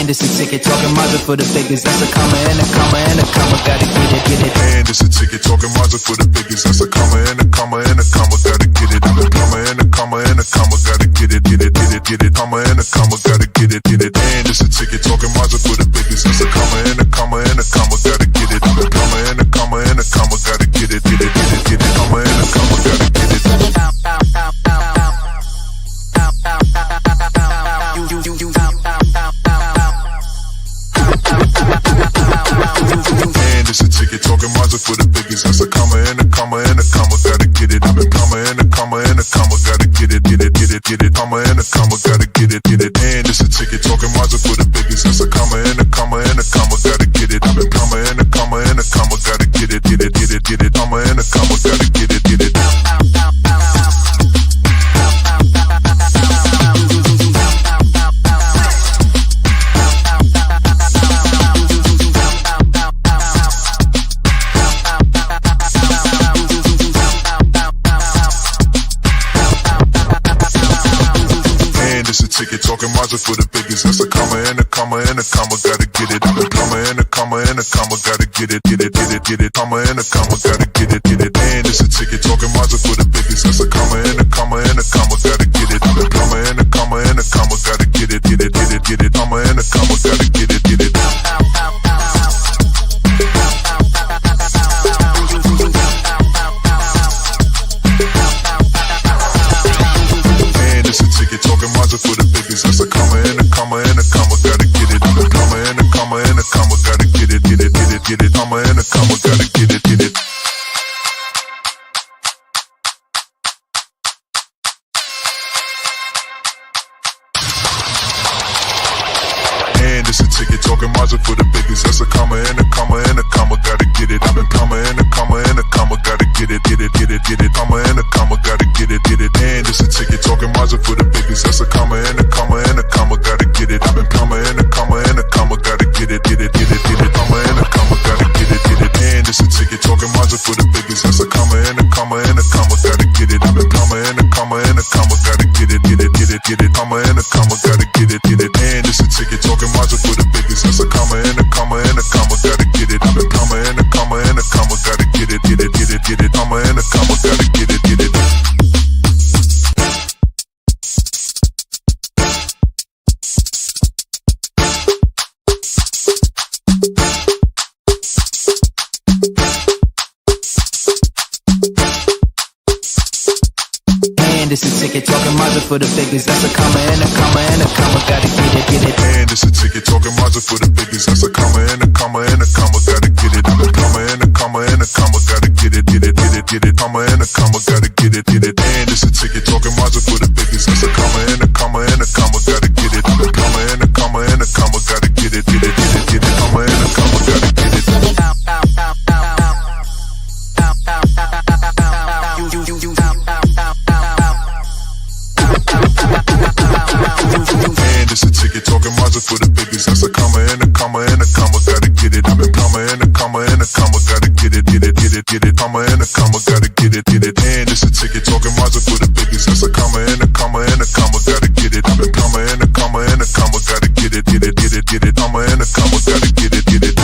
And it's a ticket talking Mazda for the biggest. That's a comma and a comma and a comma. Gotta get it, get it. And it's a ticket talking Mazda for the biggest. That's a comma and a comma and a comma. Gotta get it. And a comma and a comma and a comma. Gotta get it, get it, get it, get it. Comma and a comma. Gotta get it, get it. And it's a ticket talking Mazda for the biggest. That's a comma and a comma and a comma. Gotta get it. And a comma and a comma and a comma. Gotta get it, get it, get it, get it. Comma and a comma. Gotta get it. And it's a ticket talking Mazda for the biggest. That's a comma and a comma and a comma. Gotta get it. And a comma and a comma and a comma. Gotta get it, get it, get it, get it. Comma and a comma. Gotta get it, get it. And it's a ticket talking Mazda for the biggest. That's a comma and a comma and a comma. Gotta get it. And a comma and a comma and a comma. Gotta get it, get it, get it, get it. Comma and a comma. Gotta get it, get it. Ticket talking Mazda for the biggest. That's a comma and a comma and a comma. Gotta get it. And a comma and a comma and a comma. Gotta get it, get it, get it, get it. Comma and a comma. Gotta get it, get it. And it's a ticket talking Mazda for the biggest. That's a comma and a comma and a comma. Gotta get it. And a comma and a comma and a comma. Gotta get it, get it, get it, get it. Comma and a comma. Gotta get it, get it. It's a ticket talking Mazda for the biggest. That's a comma and a comma and a comma. Gotta get it. And a comma and a comma and a comma. Gotta get it, get it, get it, get it. Comma and a comma. Gotta get it, get it. And it's a ticket talking Mazda for the biggest. That's a comma and a comma and a comma. Gotta get it. And a comma and a comma and a comma. Gotta get it, get it, get it, get it. Comma and a comma. Gotta get it, get it. And it's a ticket talking Mazda for the biggest. That's a comma and a comma and a comma. Gotta get it. And a comma and a comma and a comma. Gotta get it, get it, get it, get it. Comma and a comma. Gotta get it, get it. And it's a ticket talking Mazda for the biggest. That's a comma and a comma and a comma. Gotta get it. And a comma and a comma and a comma. Gotta get it, get it, get it, get it. Comma and a comma. Gotta get it, get it. And it's a ticket talking Mazda for the biggest. That's a comma and a comma and a comma. Gotta get it. And a comma and a comma and a comma. Gotta get it, get it, get it, get it. Comma and a comma. Gotta get it, get it. And it's a ticket talking Mazda for the biggest. That's a comma and a comma and a comma. Gotta get it, get it. And it's a ticket talking Mazda for the biggest. That's a comma and a comma and a comma. Gotta get it. And a comma and a comma and a comma. Gotta get it, get it, get it, get it. Comma and a comma. Gotta get it, get it. And it's a ticket talking Mazda for the biggest. That's a comma and a comma and a comma. Gotta get it. And a comma and a comma and a comma. Gotta get it, get it, get it, get it. Comma and a comma. Gotta get it. And it's a ticket talking Mazda for the biggest. That's a comma and a comma and a comma. Gotta get it. And a comma and a comma and a comma. Gotta get it, get it, get it, get it. Comma and a comma. Gotta get it, get it. And it's a ticket talking Mazda for the biggest. That's a comma and a comma and a comma. Gotta get it. And a comma and a comma and a comma. Gotta get it, get it, get it, get it. Comma and a comma. Gotta get it, get it.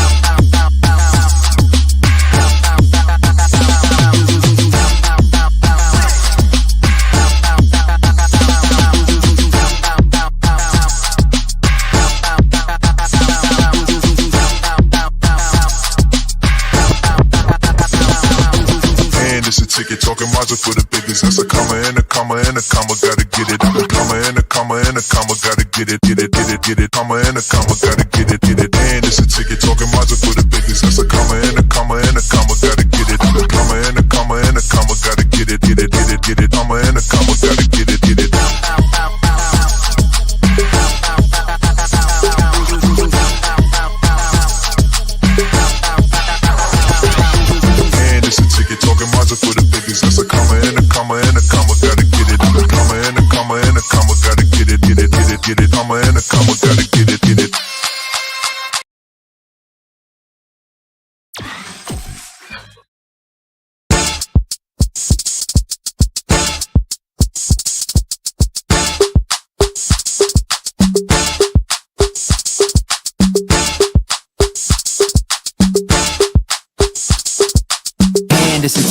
Ticket talking Mazda for the biggest. That's a comma and a comma and a comma. Gotta get it. And a comma and a comma and a comma. Gotta get it, get it, get it, get it. Comma and a comma. Gotta get it, get it. And it's a ticket talking Mazda for the biggest. That's a comma and a comma and a comma. Gotta get it. And a comma and a comma and a comma. Gotta get it, get it, get it, get it. Comma and a comma. Gotta get it, get it. And it's a ticket talking Mazda for the biggest. That's a comma and a comma and a comma. Gotta get it. And a comma and a comma and a comma. Gotta get it, get it, get it, get it. Comma and a comma. Gotta get it, get it.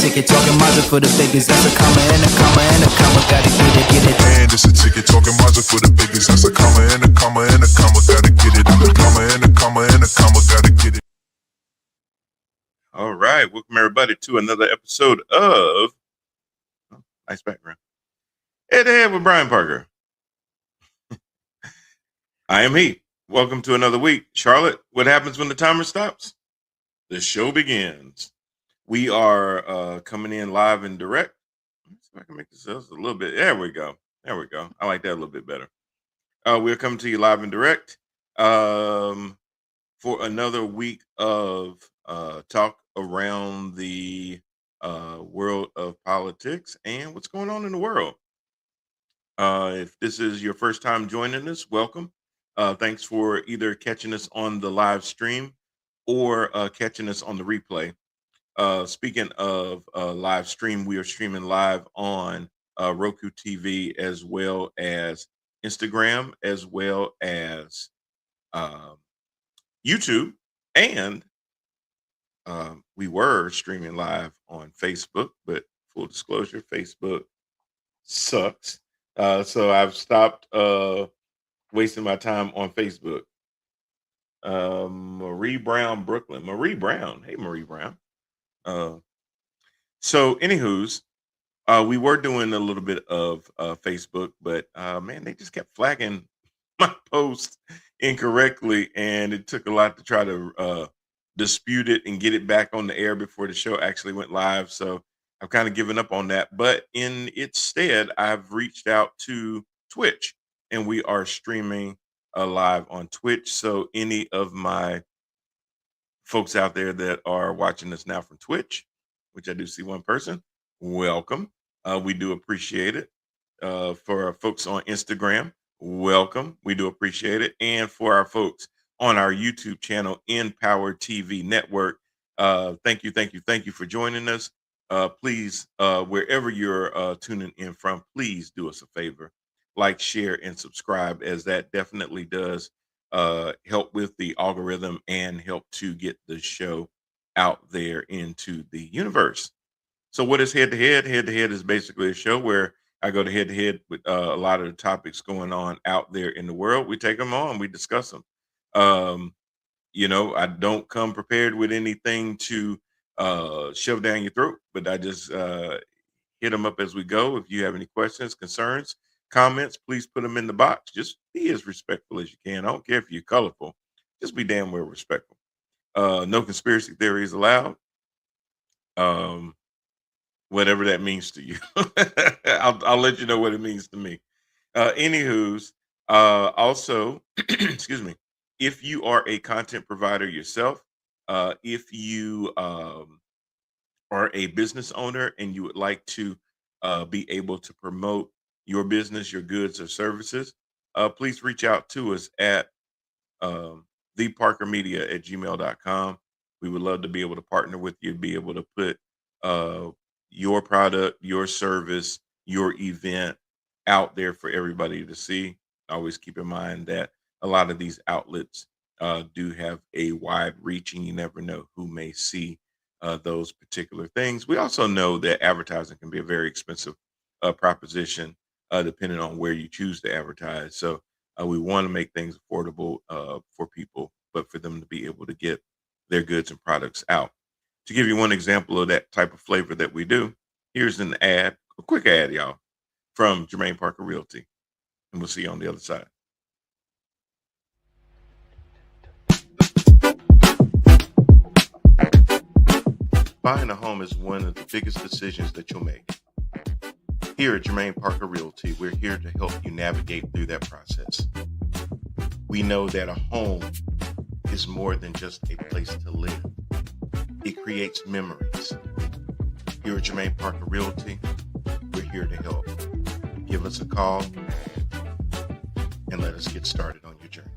ticket, talking Mazda for the biggest. That's a comma and a comma and a comma. Gotta get it. And it's a ticket talking Mazda for the biggest. That's a comma and a comma and a comma. Gotta get it. A comma and a comma and a comma. Gotta get it. All right, welcome everybody to another episode of nice background. Head to Head with Brian Parker. I am he. Welcome to another week. Charlotte, what happens when the timer stops? The show begins. We are coming in live and direct. Let's see if I can make this a little bit. There we go. I like that a little bit better. We're coming to you live and direct for another week of talk around the world of politics and what's going on in the world. If this is your first time joining us, welcome. Thanks for either catching us on the live stream or catching us on the replay. Speaking of live stream, we are streaming live on Roku TV as well as Instagram, as well as YouTube, and we were streaming live on Facebook, but full disclosure, Facebook sucks. So I've stopped wasting my time on Facebook. Marie Brown, Brooklyn. Marie Brown. Hey, Marie Brown. So anywho's, we were doing a little bit of Facebook, but man, they just kept flagging my post incorrectly, and it took a lot to try to dispute it and get it back on the air before the show actually went live. So I've kind of given up on that. But in its stead, I've reached out to Twitch, and we are streaming live on Twitch. So any of my folks out there that are watching us now from Twitch, which I do see one person, welcome. We do appreciate it. For our folks on Instagram, welcome. We do appreciate it. And for our folks on our YouTube channel, Empower TV Network, thank you for joining us. Please, wherever you're tuning in from, please do us a favor. Like, share, and subscribe, as that definitely does help with the algorithm and help to get the show out there into the universe. So what is Head to Head? Head to Head is basically a show where I go to head to head with a lot of the topics going on out there in the world. We take them on, we discuss them. I don't come prepared with anything to shove down your throat, but I just hit them up as we go. If you have any questions, concerns, comments, please put them in the box. Just be as respectful as you can. I don't care if you're colorful. Just be damn well respectful. No conspiracy theories allowed. Whatever that means to you. I'll let you know what it means to me. Anywho's, also, excuse me, if you are a content provider yourself, if you are a business owner and you would like to be able to promote your business, your goods or services, please reach out to us at theparkermedia@gmail.com. We would love to be able to partner with you, be able to put your product, your service, your event out there for everybody to see. Always keep in mind that a lot of these outlets do have a wide reach, and you never know who may see those particular things. We also know that advertising can be a very expensive proposition depending on where you choose to advertise. So we want to make things affordable for people, but for them to be able to get their goods and products out. To give you one example of that type of flavor that we do, here's an ad, a quick ad, y'all, from Jermaine Parker Realty. And we'll see you on the other side. Buying a home is one of the biggest decisions that you'll make. Here at Jermaine Parker Realty, we're here to help you navigate through that process. We know that a home is more than just a place to live. It creates memories. Here at Jermaine Parker Realty, we're here to help. Give us a call and let us get started on your journey.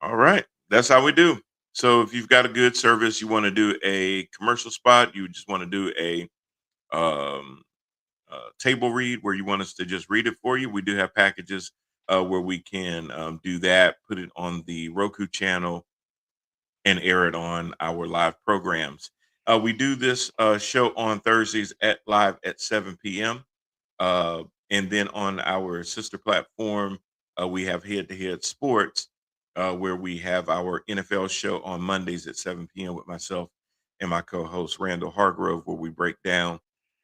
All right, that's how we do. So if you've got a good service, you want to do a commercial spot, you just want to do a table read where you want us to just read it for you, we do have packages where we can do that, put it on the Roku channel, and air it on our live programs. We do this show on Thursdays at live at 7 p.m. Uh, and then on our sister platform, we have Head to Head Sports, where we have our NFL show on Mondays at 7 p.m. with myself and my co host, Randall Hargrove, where we break down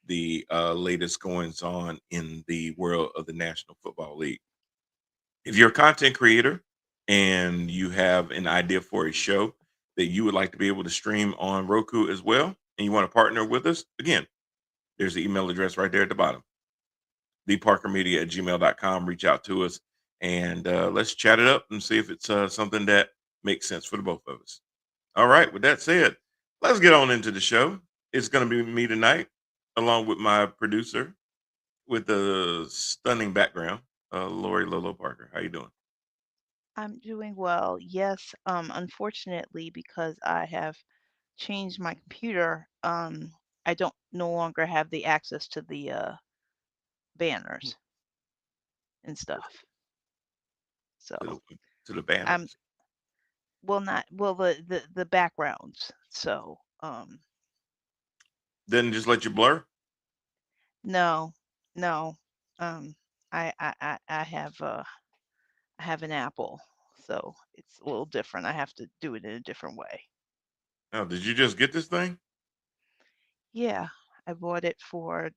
the latest goings on in the world of the National Football League. If you're a content creator and you have an idea for a show that you would like to be able to stream on Roku as well, and you want to partner with us, again, there's the email address right there at the bottom, theparkermedia@gmail.com. Reach out to us and let's chat it up and see if it's something that makes sense for the both of us. All right, with that said, let's get on into the show. It's going to be me tonight, along with my producer with the stunning background, Lori Lolo Parker. How you doing? I'm doing well. Yes, unfortunately, because I have changed my computer, I don't no longer have the access to the banners and stuff. So To the to the I'm banners. not the backgrounds. So Then just let you blur. no, no. Um I have an Apple, so it's a little different. I have to do it in a different way. Now, did you just get this thing? Yeah, I bought it for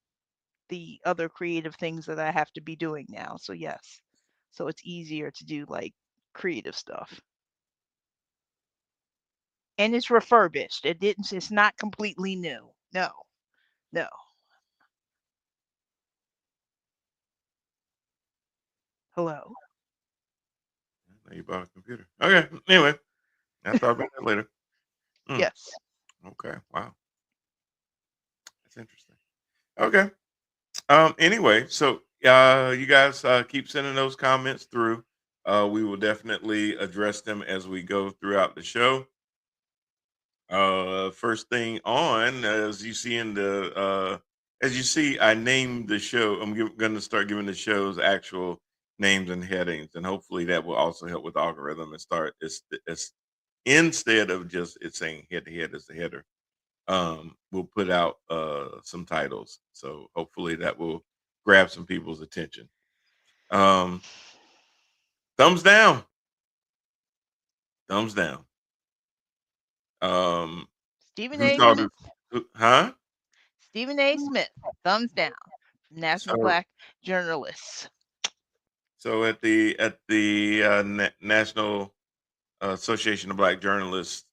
the other creative things that I have to be doing now. So yes. So it's easier to do like creative stuff. And it's refurbished. It's not completely new. No. No. Hello. Now you bought a computer. Okay. Anyway, I'll talk about that later. Mm, Yes. okay. Wow. That's interesting. Okay. Anyway, so you guys keep sending those comments through. We will definitely address them as we go throughout the show. First thing on, as you see, I named the show. I'm going to start giving the shows actual names and headings, and hopefully that will also help with the algorithm and start it's instead of just it saying head to head as the header. We'll put out some titles, so hopefully that will grab some people's attention. Um, thumbs down, thumbs down. Um, Stephen who A. thought it? Smith. Huh? Stephen A. Smith. Thumbs down. National So Black Journalists. So at the National Association of Black Journalists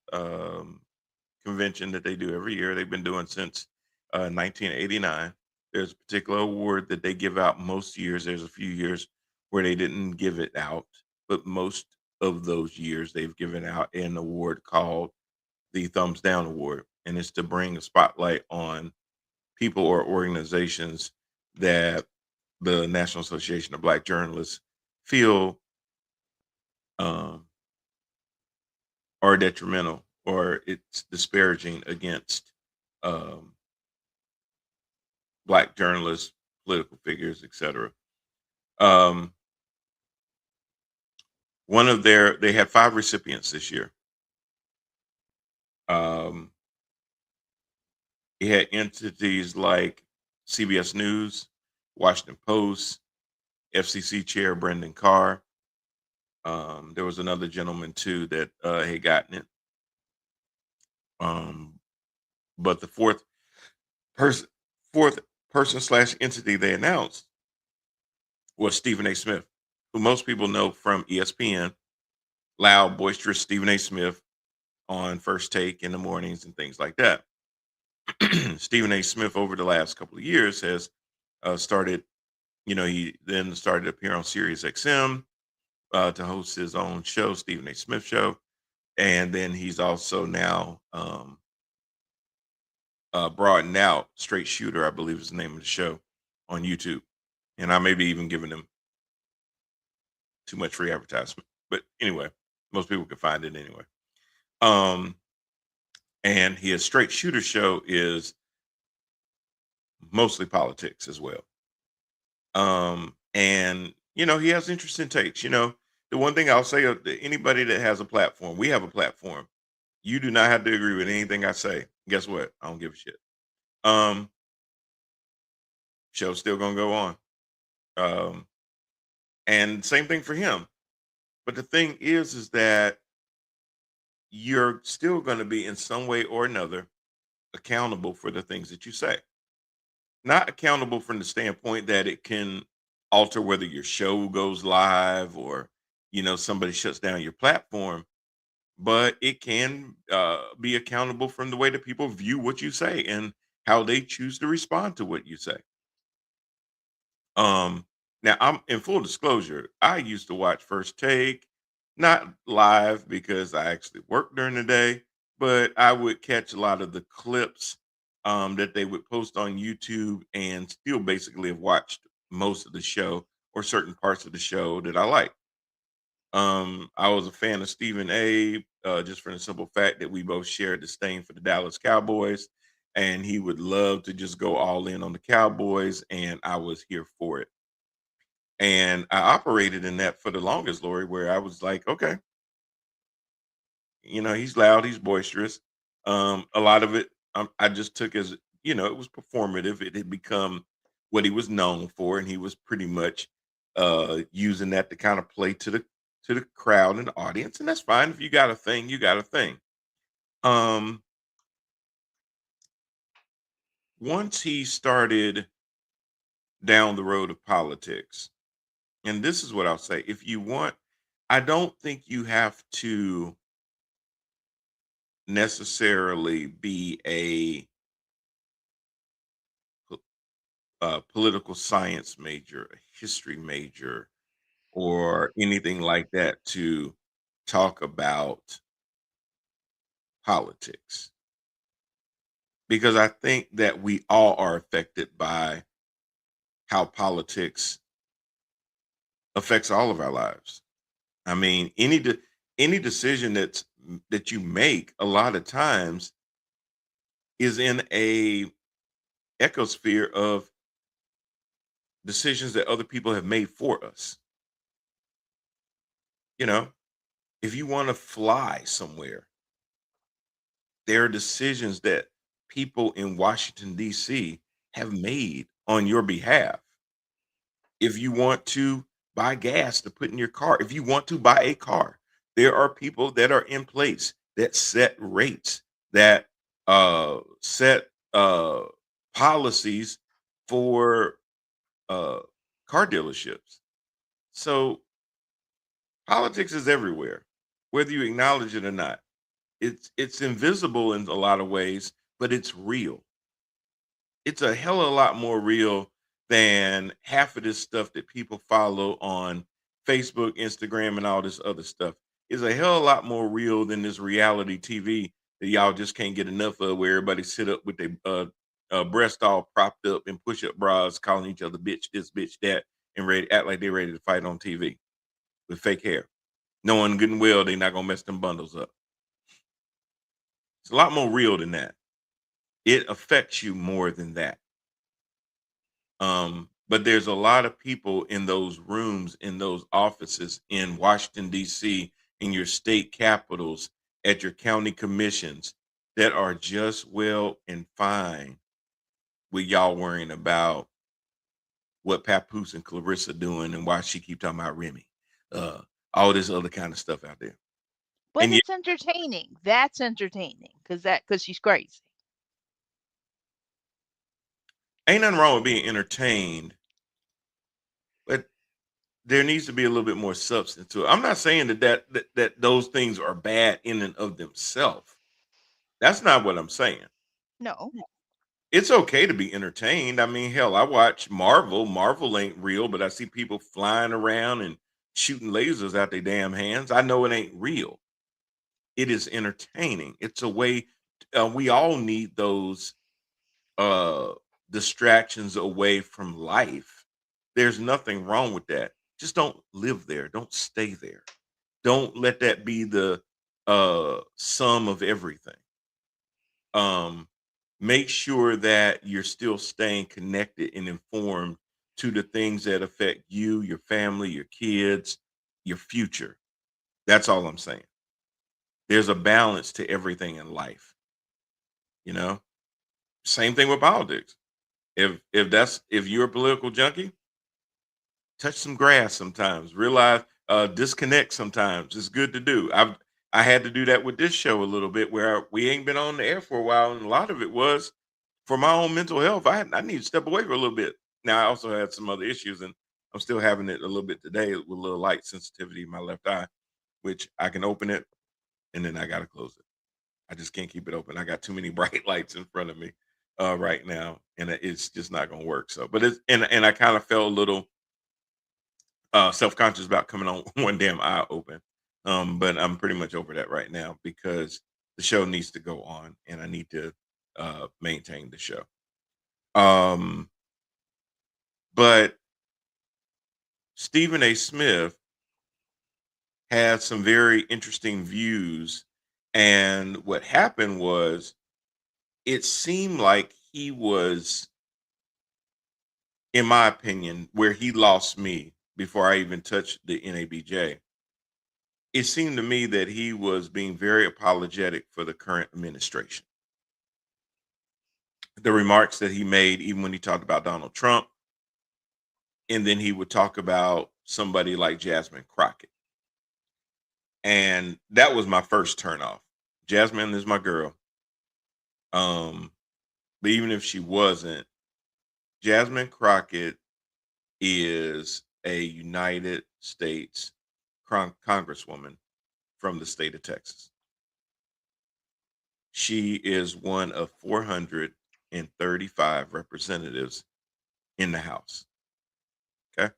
convention that they do every year, they've been doing since 1989. There's a particular award that they give out most years. There's a few years where they didn't give it out, but most of those years they've given out an award called the Thumbs Down Award, and it's to bring a spotlight on people or organizations that the National Association of Black Journalists feel um, are detrimental or it's disparaging against um, Black journalists, political figures, etc. Um, they had 5 recipients this year. Um, it had entities like CBS News, Washington Post, FCC Chair Brendan Carr. There was another gentleman too that had gotten it. Um, but the person, fourth person slash entity they announced was Stephen A. Smith, who most people know from ESPN, loud, boisterous Stephen A. Smith on First Take in the mornings and things like that. Stephen A. Smith, over the last couple of years, has started. He then started appearing on Sirius XM to host his own show, Stephen A. Smith Show, and then he's also now broadened out. Straight Shooter, I believe, is the name of the show on YouTube, and I may be even giving him too much free advertisement, but anyway, most people can find it anyway. Um, and his Straight Shooter show is mostly politics as well. And He has interesting takes. The one thing I'll say to anybody that has a platform, we have a platform. You do not have to agree with anything I say. Guess what? I don't give a shit. Um, Show's still gonna go on. Um, and same thing for him. But the thing is that you're still going to be in some way or another accountable for the things that you say. Not accountable from the standpoint that it can alter whether your show goes live or somebody shuts down your platform, but it can be accountable from the way that people view what you say and how they choose to respond to what you say. Um, Now I'm in full disclosure. I used to watch First Take, not live because I actually worked during the day, but I would catch a lot of the clips that they would post on YouTube and still basically have watched most of the show or certain parts of the show that I like. I was a fan of Stephen A. Just for the simple fact that we both shared disdain for the Dallas Cowboys, and he would love to just go all in on the Cowboys, and I was here for it. And I operated in that for the longest, Lori, where I was like, okay, he's loud, he's boisterous. A lot of it I just took as, it was performative. It had become what he was known for, and he was pretty much using that to kind of play to the crowd and the audience, and that's fine. If you got a thing, you got a thing. Um, Once he started down the road of politics, and this is what I'll say, if you want, I don't think you have to necessarily be a political science major, a history major, or anything like that to talk about politics. Because I think that we all are affected by how politics affects all of our lives. I mean, any decision that you make a lot of times is in a ecosphere of decisions that other people have made for us. You know, if you want to fly somewhere, there are decisions that people in Washington, D.C. have made on your behalf. If you want to buy gas to put in your car, if you want to buy a car, there are people that are in place that set rates, that set policies for uh, car dealerships. So politics is everywhere, whether you acknowledge it or not. It's invisible in a lot of ways, but it's real. It's a hell of a lot more real than half of this stuff that people follow on Facebook, Instagram, and all this other stuff. It's a hell of a lot more real than this reality TV that y'all just can't get enough of, where everybody sit up with their breast all propped up and push up bras, calling each other bitch this, bitch that, and ready act like they're ready to fight on TV with fake hair, knowing good and well they're not gonna mess them bundles up. It's a lot more real than that. It affects you more than that. But there's a lot of people in those rooms, in those offices in Washington, D.C., in your state capitals, at your county commissions that are just well and fine with y'all worrying about what Papoose and Clarissa doing and why she keep talking about Remy. Uh, all this other kind of stuff out there. But And yet, it's entertaining. That's entertaining because she's crazy. ain't nothing wrong with being entertained, but there needs to be a little bit more substance to it. I'm not saying that those things are bad in and of themselves. That's not what I'm saying. No, It's okay to be entertained. I mean, hell, I watch Marvel. Marvel ain't real, but I see people flying around and shooting lasers out their damn hands. I know it ain't real. It is entertaining. It's a way. We all need those uh distractions away from life. There's nothing wrong with that. Just don't live there. Don't stay there. Don't let that be the sum of everything. Um Make sure that you're still staying connected and informed to the things that affect you, your family, your kids, your future. That's all I'm saying. There's a balance to everything in life, you know? Same thing with politics. If you're a political junkie, touch some grass sometimes. Realize disconnect sometimes. It's good to do. I had to do that with this show a little bit where we ain't been on the air for a while, and a lot of it was for my own mental health. I need to step away for a little bit. Now I also had some other issues, and I'm still having it a little bit today with a little light sensitivity in my left eye, which I can open it and then I gotta close it. I just can't keep it open. I got too many bright lights in front of me right now, and it's just not gonna work. So, but it's and I kind of felt a little self-conscious about coming on one damn eye open. But I'm pretty much over that right now because the show needs to go on and I need to maintain the show. Um, but Stephen A. Smith had some very interesting views. And what happened was it seemed like he was, in my opinion, where he lost me before I even touched the NABJ. It seemed to me that he was being very apologetic for the current administration. The remarks that he made, even when he talked about Donald Trump, and then he would talk about somebody like Jasmine Crockett. And that was my first turnoff. Jasmine is my girl. But even if she wasn't, Jasmine Crockett is a United States Congresswoman from the state of Texas. She is one of 435 representatives in the House. Okay.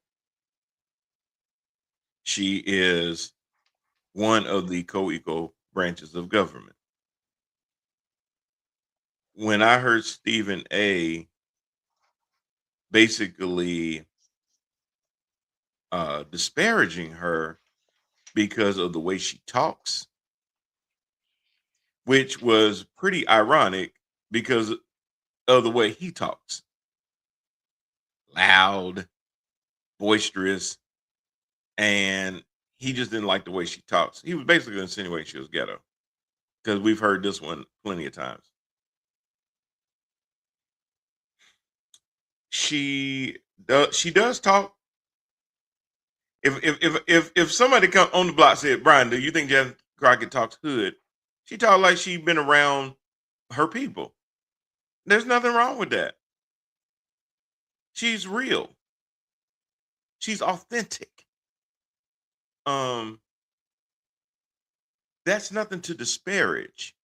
She is one of the co-equal branches of government. When I heard Stephen A. basically disparaging her because of the way she talks, which was pretty ironic because of the way he talks. Loud, boisterous, and he just didn't like the way she talks. He was basically insinuating she was ghetto because we've heard this one plenty of times. She does talk. If somebody come on the block said, Brian, do you think Jen Crockett talks hood? She talk like she been around her people. There's nothing wrong with that. She's real. She's authentic. That's nothing to disparage.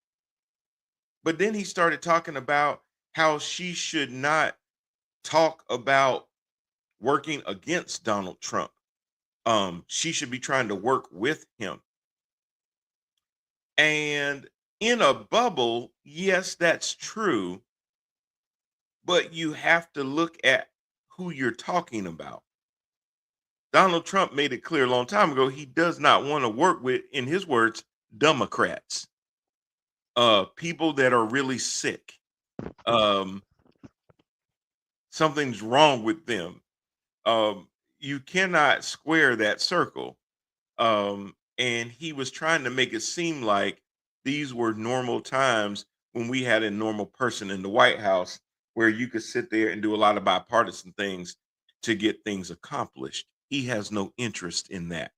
But then he started talking about how she should not talk about working against Donald Trump. She should be trying to work with him. And in a bubble, yes, that's true. But you have to look at who you're talking about. Donald Trump made it clear a long time ago he does not want to work with, in his words, Democrats, people that are really sick. Something's wrong with them. You cannot square that circle. And he was trying to make it seem like these were normal times when we had a normal person in the White House where you could sit there and do a lot of bipartisan things to get things accomplished. He has no interest in that.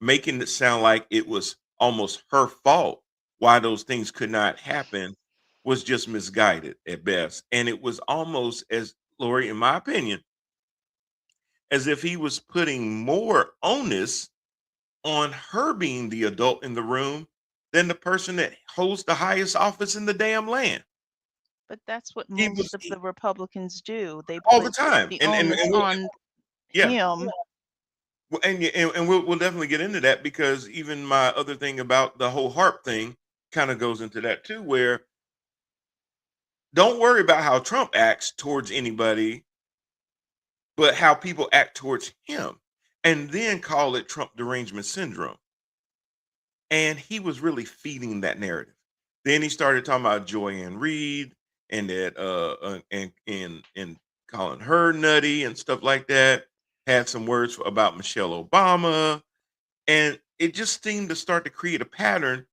Making it sound like it was almost her fault why those things could not happen was just misguided at best. And it was almost, as Lori, in my opinion, as if he was putting more onus on her being the adult in the room than the person that holds the highest office in the damn land. But that's what He most was of the Republicans do. They all the put time, the and onus on yeah, him. well, and we'll definitely get into that because even my other thing about the whole harp thing kind of goes into that too, where don't worry about how Trump acts towards anybody, but how people act towards him, and then call it Trump derangement syndrome. And he was really feeding that narrative. Then he started talking about Joy Ann Reid and that and calling her nutty and stuff like that. Had some words about Michelle Obama, and it just seemed to start to create a pattern.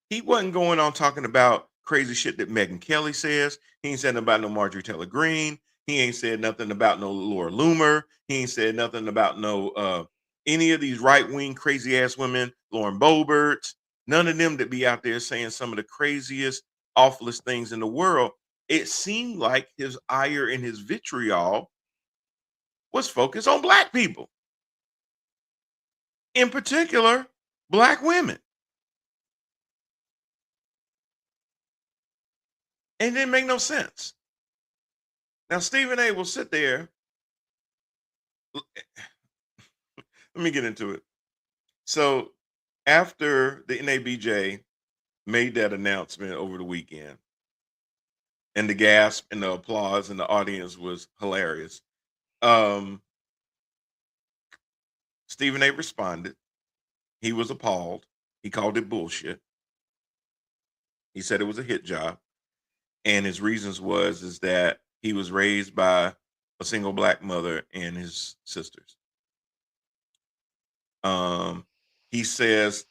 He wasn't going on talking about crazy shit that Megyn Kelly says. He ain't said nothing about no Marjorie Taylor Greene. He ain't said nothing about no Laura Loomer. He ain't said nothing about no any of these right wing crazy ass women, Lauren Boebert. None of them that be out there saying some of the craziest, awfulest things in the world. It seemed like his ire and his vitriol was focused on black people, in particular, black women. And it didn't make no sense. Now, Stephen A will sit there. Let me get into it. So, after the NABJ made that announcement over the weekend, and the gasp and the applause and the audience was hilarious, um, Stephen A responded. He was appalled. He called it bullshit. He said it was a hit job, and his reasons was is that he was raised by a single black mother and his sisters. Um, he says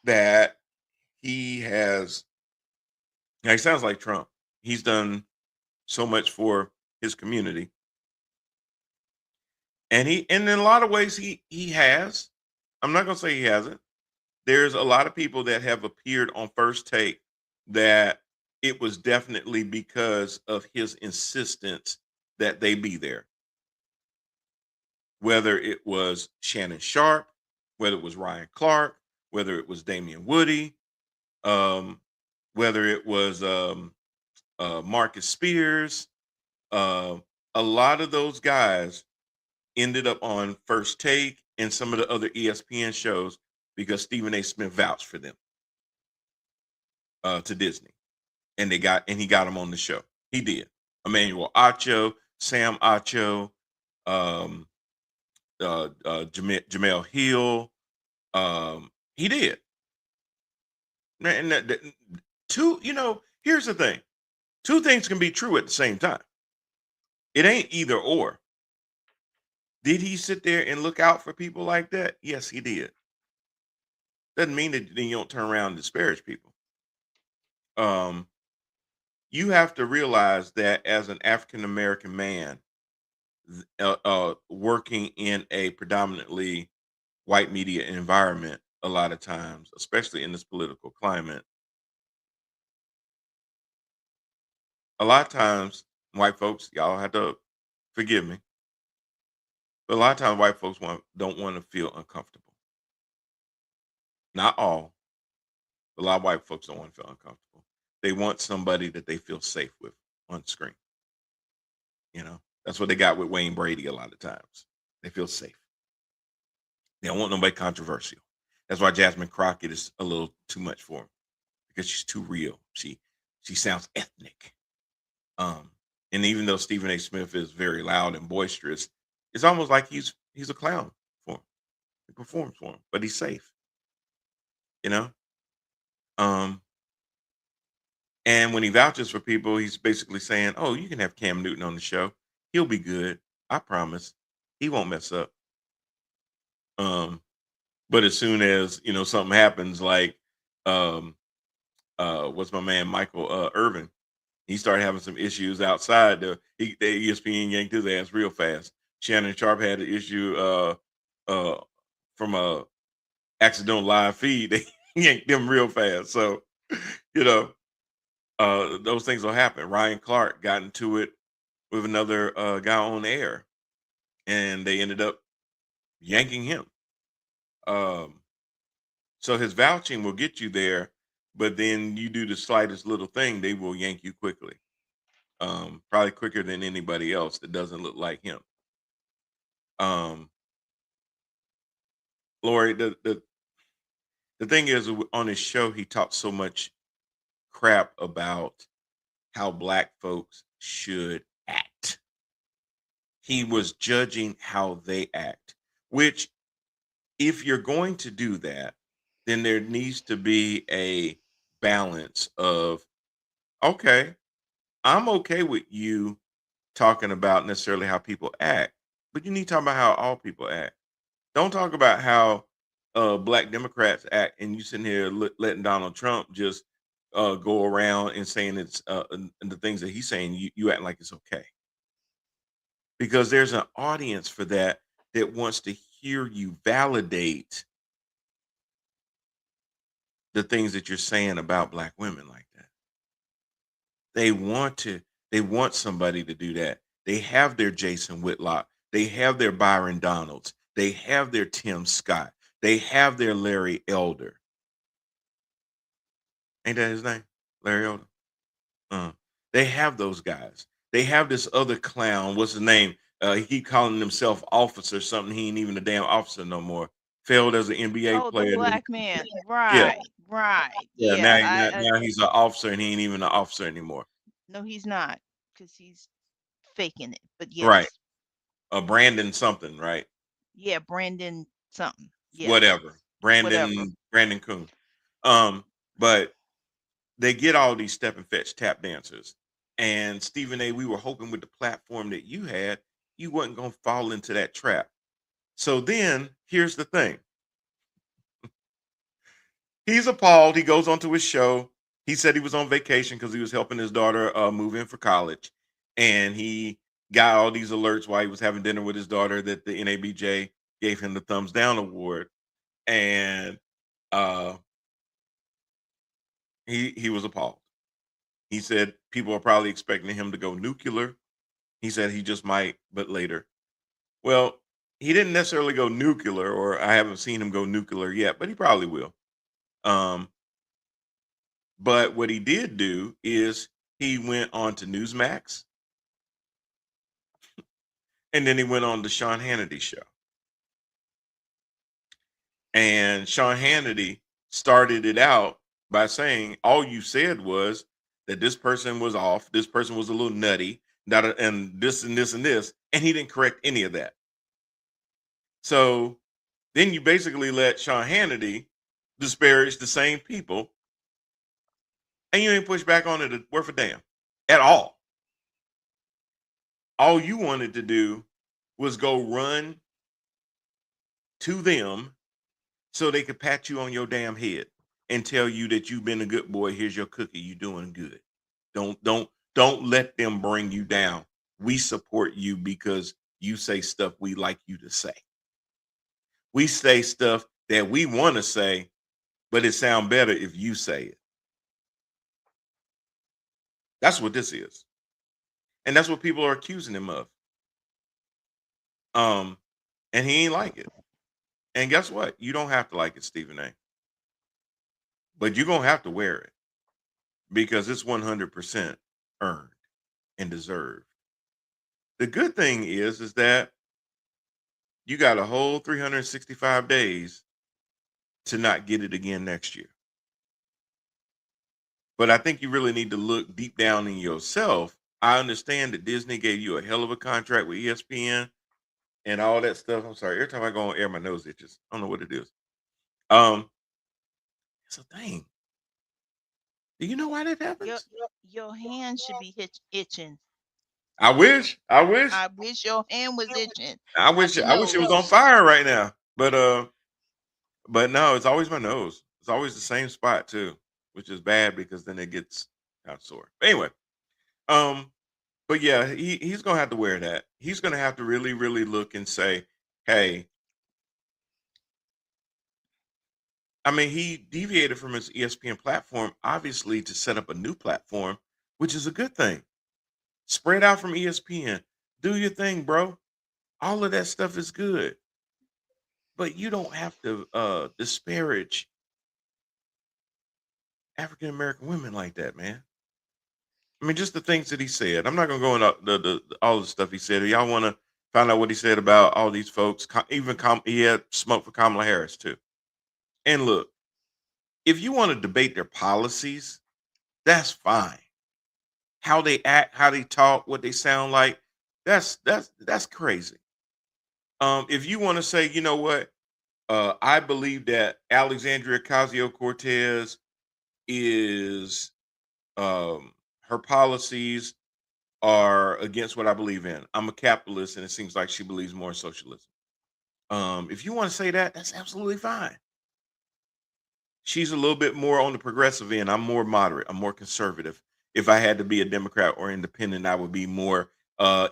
that he has. Now he sounds like Trump. He's done so much for his community, and in a lot of ways he has. I'm not gonna say he hasn't. There's a lot of people that have appeared on First Take that it was definitely because of his insistence that they be there. Whether it was Shannon Sharp, whether it was Ryan Clark, whether it was Damian Woody, um, whether it was Marcus Spears, uh, a lot of those guys ended up on First Take and some of the other ESPN shows because Stephen A. Smith vouched for them to Disney, and he got them on the show. He did. Emmanuel Acho, Sam Acho, um, Jamel Hill. He did. And here's the thing. Two things can be true at the same time. It ain't either or. Did he sit there and look out for people like that? Yes, he did. Doesn't mean that then you don't turn around and disparage people. You have to realize that as an African American man, working in a predominantly white media environment, a lot of times, especially in this political climate, a lot of times, white folks, y'all have to forgive me, but a lot of times white folks don't want to feel uncomfortable. Not all, but a lot of white folks don't want to feel uncomfortable. They want somebody that they feel safe with on screen. That's what they got with Wayne Brady a lot of times. They feel safe. They don't want nobody controversial. That's why Jasmine Crockett is a little too much for him, because she's too real. She sounds ethnic. And even though Stephen A. Smith is very loud and boisterous, it's almost like he's a clown for him. He performs for him, but he's safe. You know. And when he vouches for people, he's basically saying, "Oh, you can have Cam Newton on the show. He'll be good. I promise. He won't mess up." But as soon as something happens, like what's my man Michael Irvin, he started having some issues outside. The ESPN yanked his ass real fast. Shannon Sharp had an issue from a accidental live feed. They yanked them real fast. So you know those things will happen. Ryan Clark got into it with another guy on air, and they ended up yanking him. So his vouching will get you there, but then you do the slightest little thing, they will yank you quickly. Probably quicker than anybody else that doesn't look like him. Lori, the thing is, on his show, he talked so much crap about how black folks should act. He was judging how they act, which, if you're going to do that, then there needs to be a balance of, okay, I'm okay with you talking about necessarily how people act, but you need to talk about how all people act. Don't talk about how black Democrats act, and you sitting here letting Donald Trump just go around and saying it's and the things that he's saying. You act like it's okay because there's an audience for that wants to hear you validate the things that you're saying about black women like that. They want to. They want somebody to do that. They have their Jason Whitlock. They have their Byron Donalds. They have their Tim Scott. They have their Larry Elder. Ain't that his name? Larry Elder. Uh, they have those guys. They have this other clown. What's his name? He keep calling himself officer something. He ain't even a damn officer no more. Failed as an NBA Oh, the player. black man. Yeah, Right, right. yeah. Yeah, Now he's an officer, and he ain't even an officer anymore. no, he's not, because he's faking it. But Right. yes, Brandon something. Right. yeah, Brandon something. Yes, Whatever. whatever. Brandon Coon. But they get all these step and fetch tap dancers. And Stephen A, we were hoping with the platform that you had, you wasn't gonna fall into that trap. So then here's the thing. He's appalled. He goes onto his show. He said he was on vacation because he was helping his daughter move in for college. And he got all these alerts while he was having dinner with his daughter that the NABJ gave him the thumbs down award. And uh he was appalled. He said people are probably expecting him to go nuclear. He said he just might, but later. Well, he didn't necessarily go nuclear, or I haven't seen him go nuclear yet, but he probably will. Um, but what he did do is he went on to Newsmax, and then he went on the Sean Hannity show. And Sean Hannity started it out by saying, all you said was that this person was off, this person was a little nutty, and this and this and this, and he didn't correct any of that. So then you basically let Sean Hannity disparage the same people, and you ain't push back on it worth a damn at all. All you wanted to do was go run to them so they could pat you on your damn head and tell you that you've been a good boy. Here's your cookie. You doing good. Don't let them bring you down. We support you because you say stuff we like you to say. We say stuff that we want to say, but it sounds better if you say it. That's what this is. And that's what people are accusing him of. Um, and he ain't like it. And guess what? You don't have to like it, Stephen A. But you're gonna have to wear it because it's 100% earned and deserved. The good thing is that you got a whole 365 days to not get it again next year. But I think you really need to look deep down in yourself. I understand that Disney gave you a hell of a contract with ESPN and all that stuff. I'm sorry. Every time I go on air, my nose itches. I don't know what it is. Um, it's a thing. Do you know why that Your happens? your hand should be itching. I wish. I wish. I wish your hand was itching, I not wish. your I wish it was on nose. fire right now. But no, it's always my nose. It's always the same spot too, which is bad because then it gets kind of sore. But anyway, um, but yeah, he's gonna have to wear that. He's gonna have to really, really look and say, hey, I mean, he deviated from his ESPN platform, obviously, to set up a new platform, which is a good thing. Spread out from ESPN. Do your thing, bro. All of that stuff is good. But you don't have to disparage African American women like that, man. I mean, just the things that he said. I'm not gonna go into all the stuff he said. If y'all want to find out what he said about all these folks, he had smoke for Kamala Harris too. And look, if you want to debate their policies, that's fine. How they act, how they talk, what they sound like, that's crazy. If you want to say, you know what, I believe that Alexandria Ocasio Cortez is her policies are against what I believe in. I'm a capitalist, and it seems like she believes more in socialism. If you want to say that, that's absolutely fine. She's a little bit more on the progressive end. I'm more moderate. I'm more conservative. If I had to be a Democrat or independent, I would be more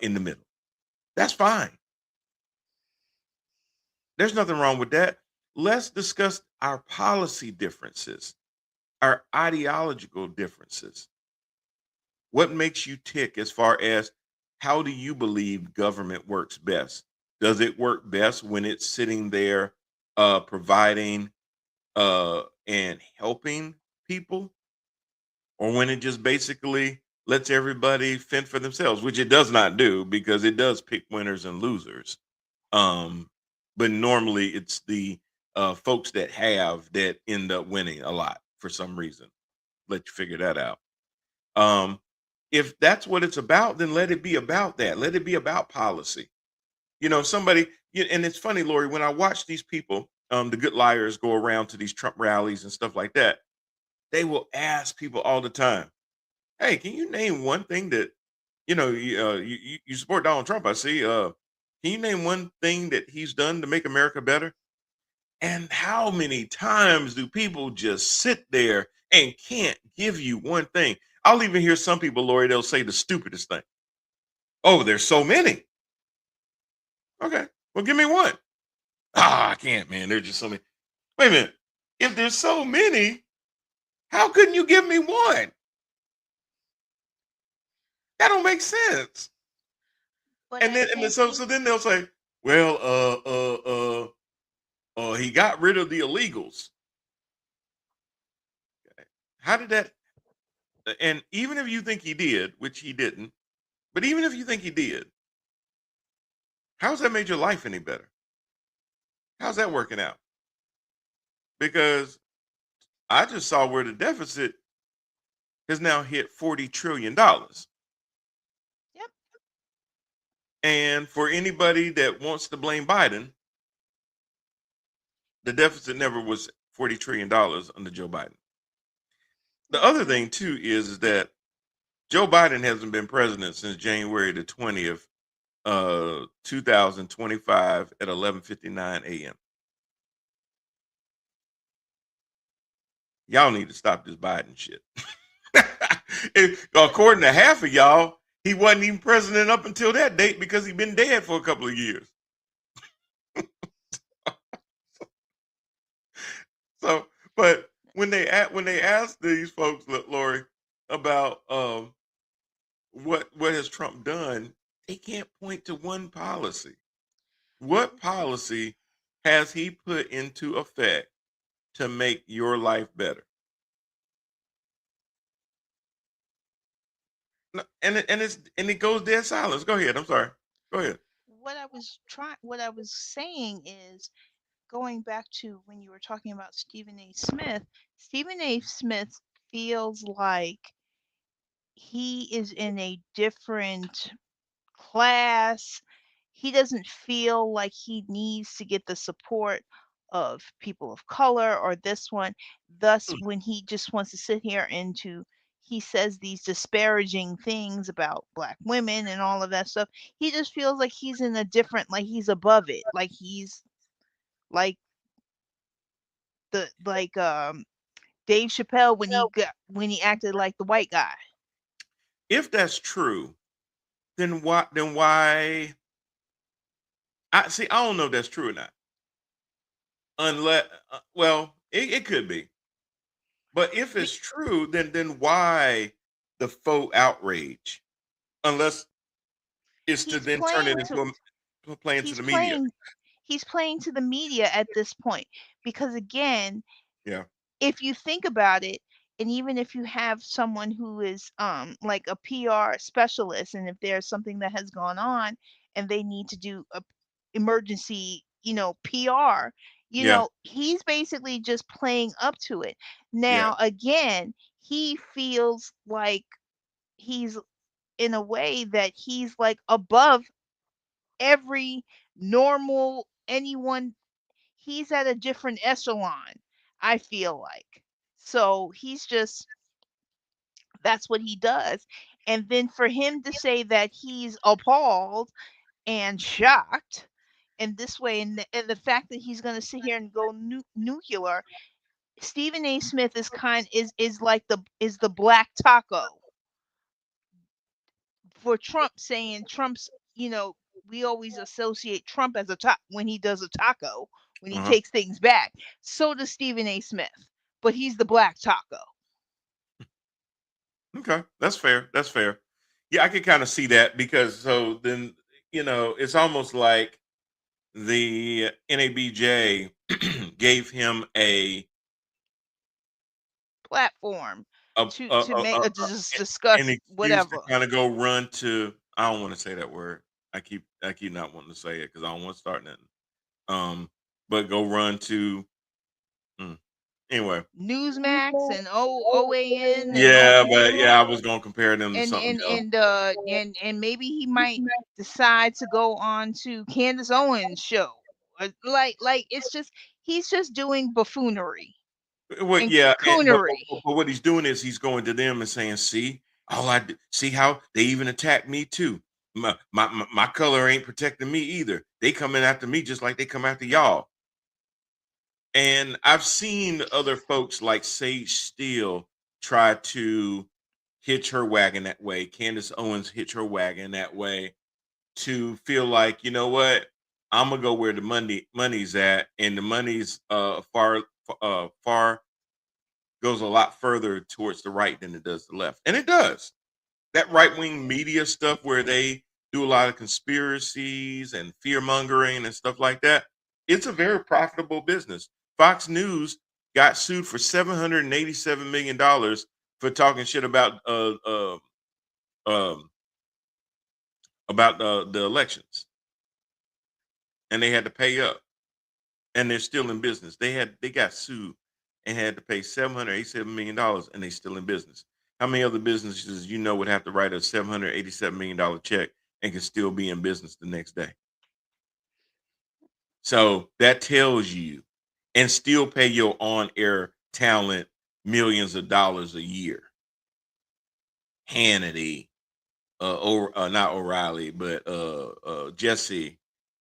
in the middle. That's fine. There's nothing wrong with that. Let's discuss our policy differences, our ideological differences. What makes you tick as far as how do you believe government works best? Does it work best when it's sitting there providing and helping people, or when it just basically lets everybody fend for themselves, which it does not do because it does pick winners and losers. Um, but normally it's the folks that have that end up winning a lot for some reason. Let you figure that out. Um, if that's what it's about, then let it be about that. Let it be about policy. Somebody, and it's funny, Lori, when I watch these people, the good liars go around to these Trump rallies and stuff like that, they will ask people all the time, "Hey, can you name one thing that you support Donald Trump? I see. Can you name one thing that he's done to make America better?" And how many times do people just sit there and can't give you one thing? I'll even hear some people, Lori, they'll say the stupidest thing. Oh, there's so many. Okay, well, give me one. I can't, man. There's just so many. Wait a minute. If there's so many, how couldn't you give me one? That don't make sense. But And I then think so then they'll say, well, he got rid of the illegals. How did that? And even if you think he did, which he didn't, but even if you think he did, how's that made your life any better? How's that working out? Because I just saw where the deficit has now hit $40 trillion. yep. And for anybody that wants to blame Biden, the deficit never was $40 trillion under Joe Biden. The other Mhm. thing too is that Joe Biden hasn't been president since January the 20th, 2025 at 11:59 a.m. Y'all need to stop this Biden shit. According to half of y'all, he wasn't even president up until that date because he'd been dead for a couple of years. So, but when they ask these folks, Lori, about what has Trump done, they can't point to one policy. What policy has he put into effect to make your life better? No, and it goes dead silence. Go ahead. I'm sorry. Go ahead. What I was saying is going back to when you were talking about Stephen A. Smith. Stephen A. Smith feels like he is in a different class. He doesn't feel like he needs to get the support of people of color or this one. Thus, when he just wants to sit here and he says these disparaging things about black women and all of that stuff, he just feels like he's in a different, like he's above it, like he's like like Dave Chappelle when he acted like the white guy. If that's true, then why I see I don't know if that's true or not. Unless well, it could be. But if Be- it's true, then why the faux outrage? Unless it's to He's then turn it playing into to a play into he's the media. playing he's playing to the media at this point because again, Yeah. if you think about it, and even if you have someone who is like a PR specialist, and if there's something that has gone on and they need to do a emergency, PR, Yeah. he's basically just playing up to it. Yeah. Now again, he feels like he's in a way that he's like above every normal anyone. He's at a different echelon, I feel like. So he's just, that's what he does. And then for him to say that he's appalled and shocked in this way, and the fact that he's going to sit here and go nuclear. Stephen A. Smith is like the black taco for Trump, saying Trump's, we always associate Trump as when he does a taco, when he Uh-huh. takes things back. So does Stephen A. Smith, but he's the black taco. Okay, that's fair. That's fair. Yeah, I can kind of see that because so then it's almost like the NABJ gave him Platform to make a to just an discuss excuse to whatever. kind of go run to. I don't want to say that word. I keep not wanting to say it because I don't want to start nothing. But go run to. mm, Anyway, Newsmax and OAN and yeah, but OPN, yeah, I was gonna compare them to and something and else. and and maybe he might decide to go on to Candace Owens' show. Like it's just he's just doing buffoonery Well, and yeah, coonery. but what he's doing is he's going to them and saying, "See, see how they even attack me too. My color ain't protecting me either. They coming after me just like they come after y'all." And I've seen other folks like Sage Steele try to hitch her wagon that way. Candace Owens hitch her wagon that way to feel like, you know what, I'm gonna go where the money's at, and the money's far goes a lot further towards the right than it does the left. And it does. That right wing media stuff where they do a lot of conspiracies and fear mongering and stuff like that, it's a very profitable business. Fox News got sued for $787 million for talking shit um, about the elections, and they had to pay up, and they're still in business. They got sued and had to pay $787 million, and they still in business. How many other businesses would have to write a $787 million check and can still be in business the next day? So that tells you, and still pay your on-air talent millions of dollars a year. Hannity, or not O'Reilly, but Jesse,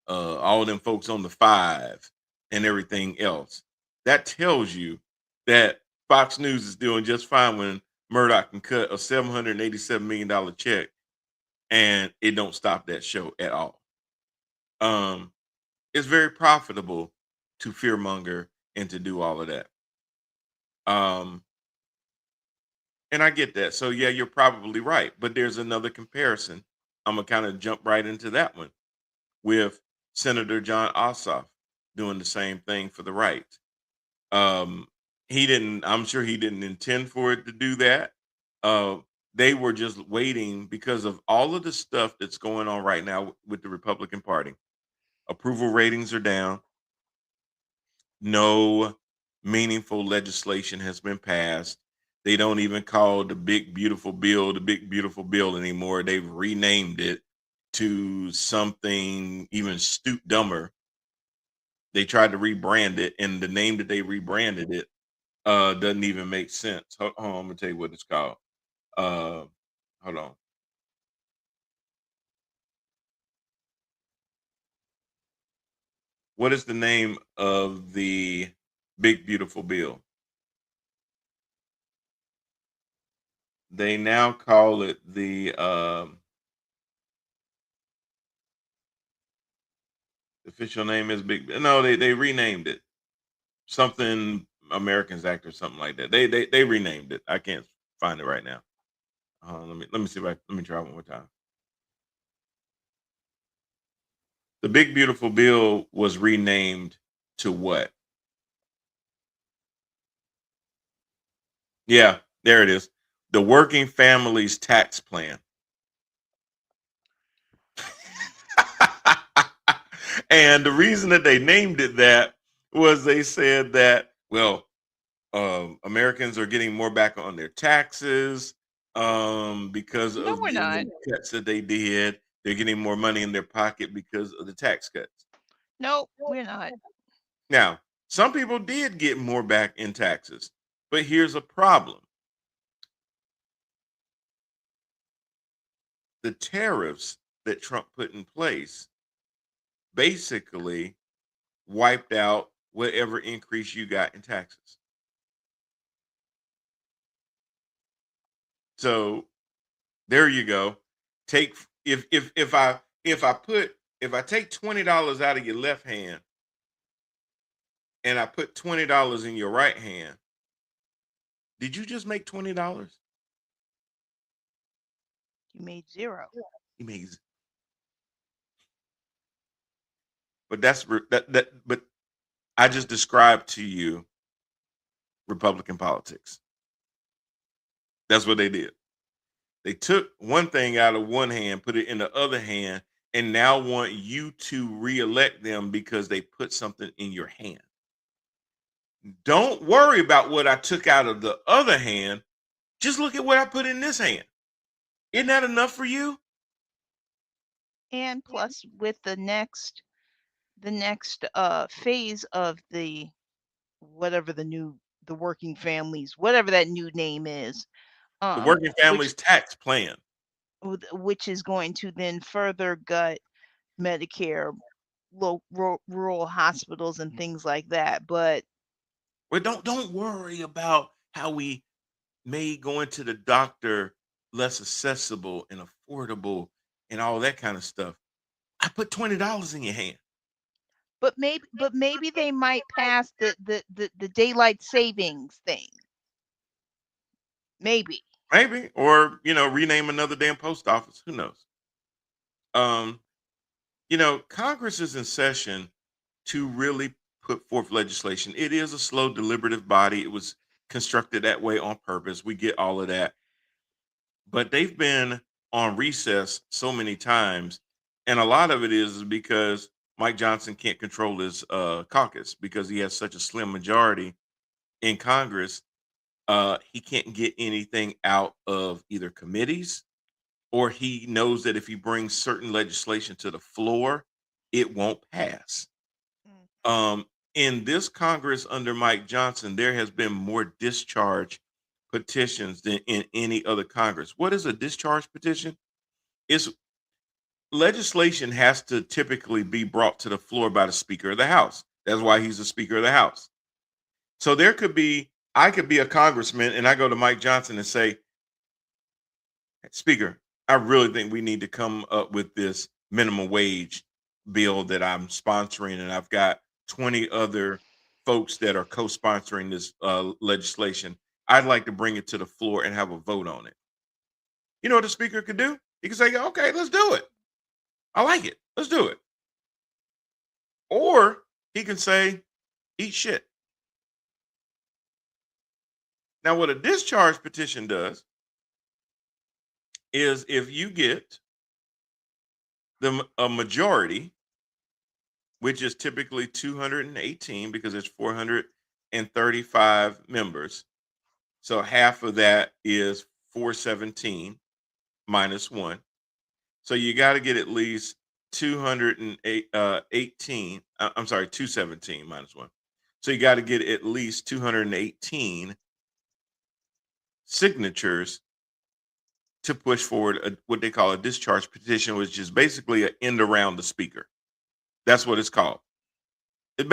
all them folks on the Five, and everything else. That tells you that Fox News is doing just fine when Murdoch can cut a $787 million check, and it don't stop that show at all. Um, it's very profitable to fearmonger and to do all of that. Um, and I get that. So yeah, you're probably right. But there's another comparison. I'm gonna kind of jump right into that one with Senator Jon Ossoff doing the same thing for the right. Um, he didn't. I'm sure he didn't intend for it to do that. Uh, they were just waiting because of all of the stuff that's going on right now with the Republican Party. Approval ratings are down. No meaningful legislation has been passed. They don't even call the big beautiful bill the big beautiful bill anymore. They've renamed it to something even dumber. They tried to rebrand it, and the name that they rebranded it doesn't even make sense. Hold on, I'm gonna tell you what it's called. Uh, Hold on. What is the name of the big beautiful bill? They now call it the official name is Big. No, they renamed it something Americans Act or something like that. They renamed it. I can't find it right now. Let me see if let me try one more time. The Big Beautiful Bill was renamed to what? Yeah, there it is. The Working Families Tax Plan. And the reason that they named it that was they said that, well, Americans are getting more back on their taxes because No, of we're not. the cuts that they did. They're getting more money in their pocket because of the tax cuts. Nope, we're not. Now, some people did get more back in taxes, but here's a problem. the tariffs that Trump put in place basically wiped out whatever increase you got in taxes. So there you go. Take if I take $20 out of your left hand and I put $20 in your right hand, did you just make $20? You made zero. You made, but but I just described to you Republican politics. That's what they did. They took one thing out of one hand, put it in the other hand, and now want you to reelect them because they put something in your hand. Don't worry about what I took out of the other hand. Just look at what I put in this hand. Isn't that enough for you? And plus, with the next phase of the whatever the working families, whatever that new name is, The working which families tax plan. which is going to then further gut Medicare, rural hospitals and things like that. But Well, don't worry about how we made going to the doctor less accessible and affordable and all that kind of stuff. I put $20 in your hand. maybe they might pass the daylight savings thing. Maybe. Maybe. Or, rename another damn post office. Who knows? Um, Congress is in session to really put forth legislation. It is a slow, deliberative body. It was constructed that way on purpose. We get all of that. But they've been on recess so many times. And a lot of it is because Mike Johnson can't control his caucus because he has such a slim majority in Congress. He can't get anything out of either committees, or he knows that if he brings certain legislation to the floor, it won't pass. Mm. In this Congress under Mike Johnson, there has been more discharge petitions than in any other Congress. What is a discharge petition? It's legislation has to typically be brought to the floor by the Speaker of the House. That's why he's the Speaker of the House. So I could be a congressman and I go to Mike Johnson and say, Speaker, I really think we need to come up with this minimum wage bill that I'm sponsoring, and I've got 20 other folks that are co-sponsoring this legislation. I'd like to bring it to the floor and have a vote on it. You know what the speaker could do? He could say, okay, let's do it. I like it. Let's do it. Or he can say, eat shit. Now, what a discharge petition does is if you get a majority, which is typically 218 because there's 435 members. So half of that is 417 minus 1. So you got to get at least 218. I'm sorry, 217 minus 1. So you got to get at least 218 signatures to push forward what they call a discharge petition, which is basically an end around the speaker. That's what it's called. A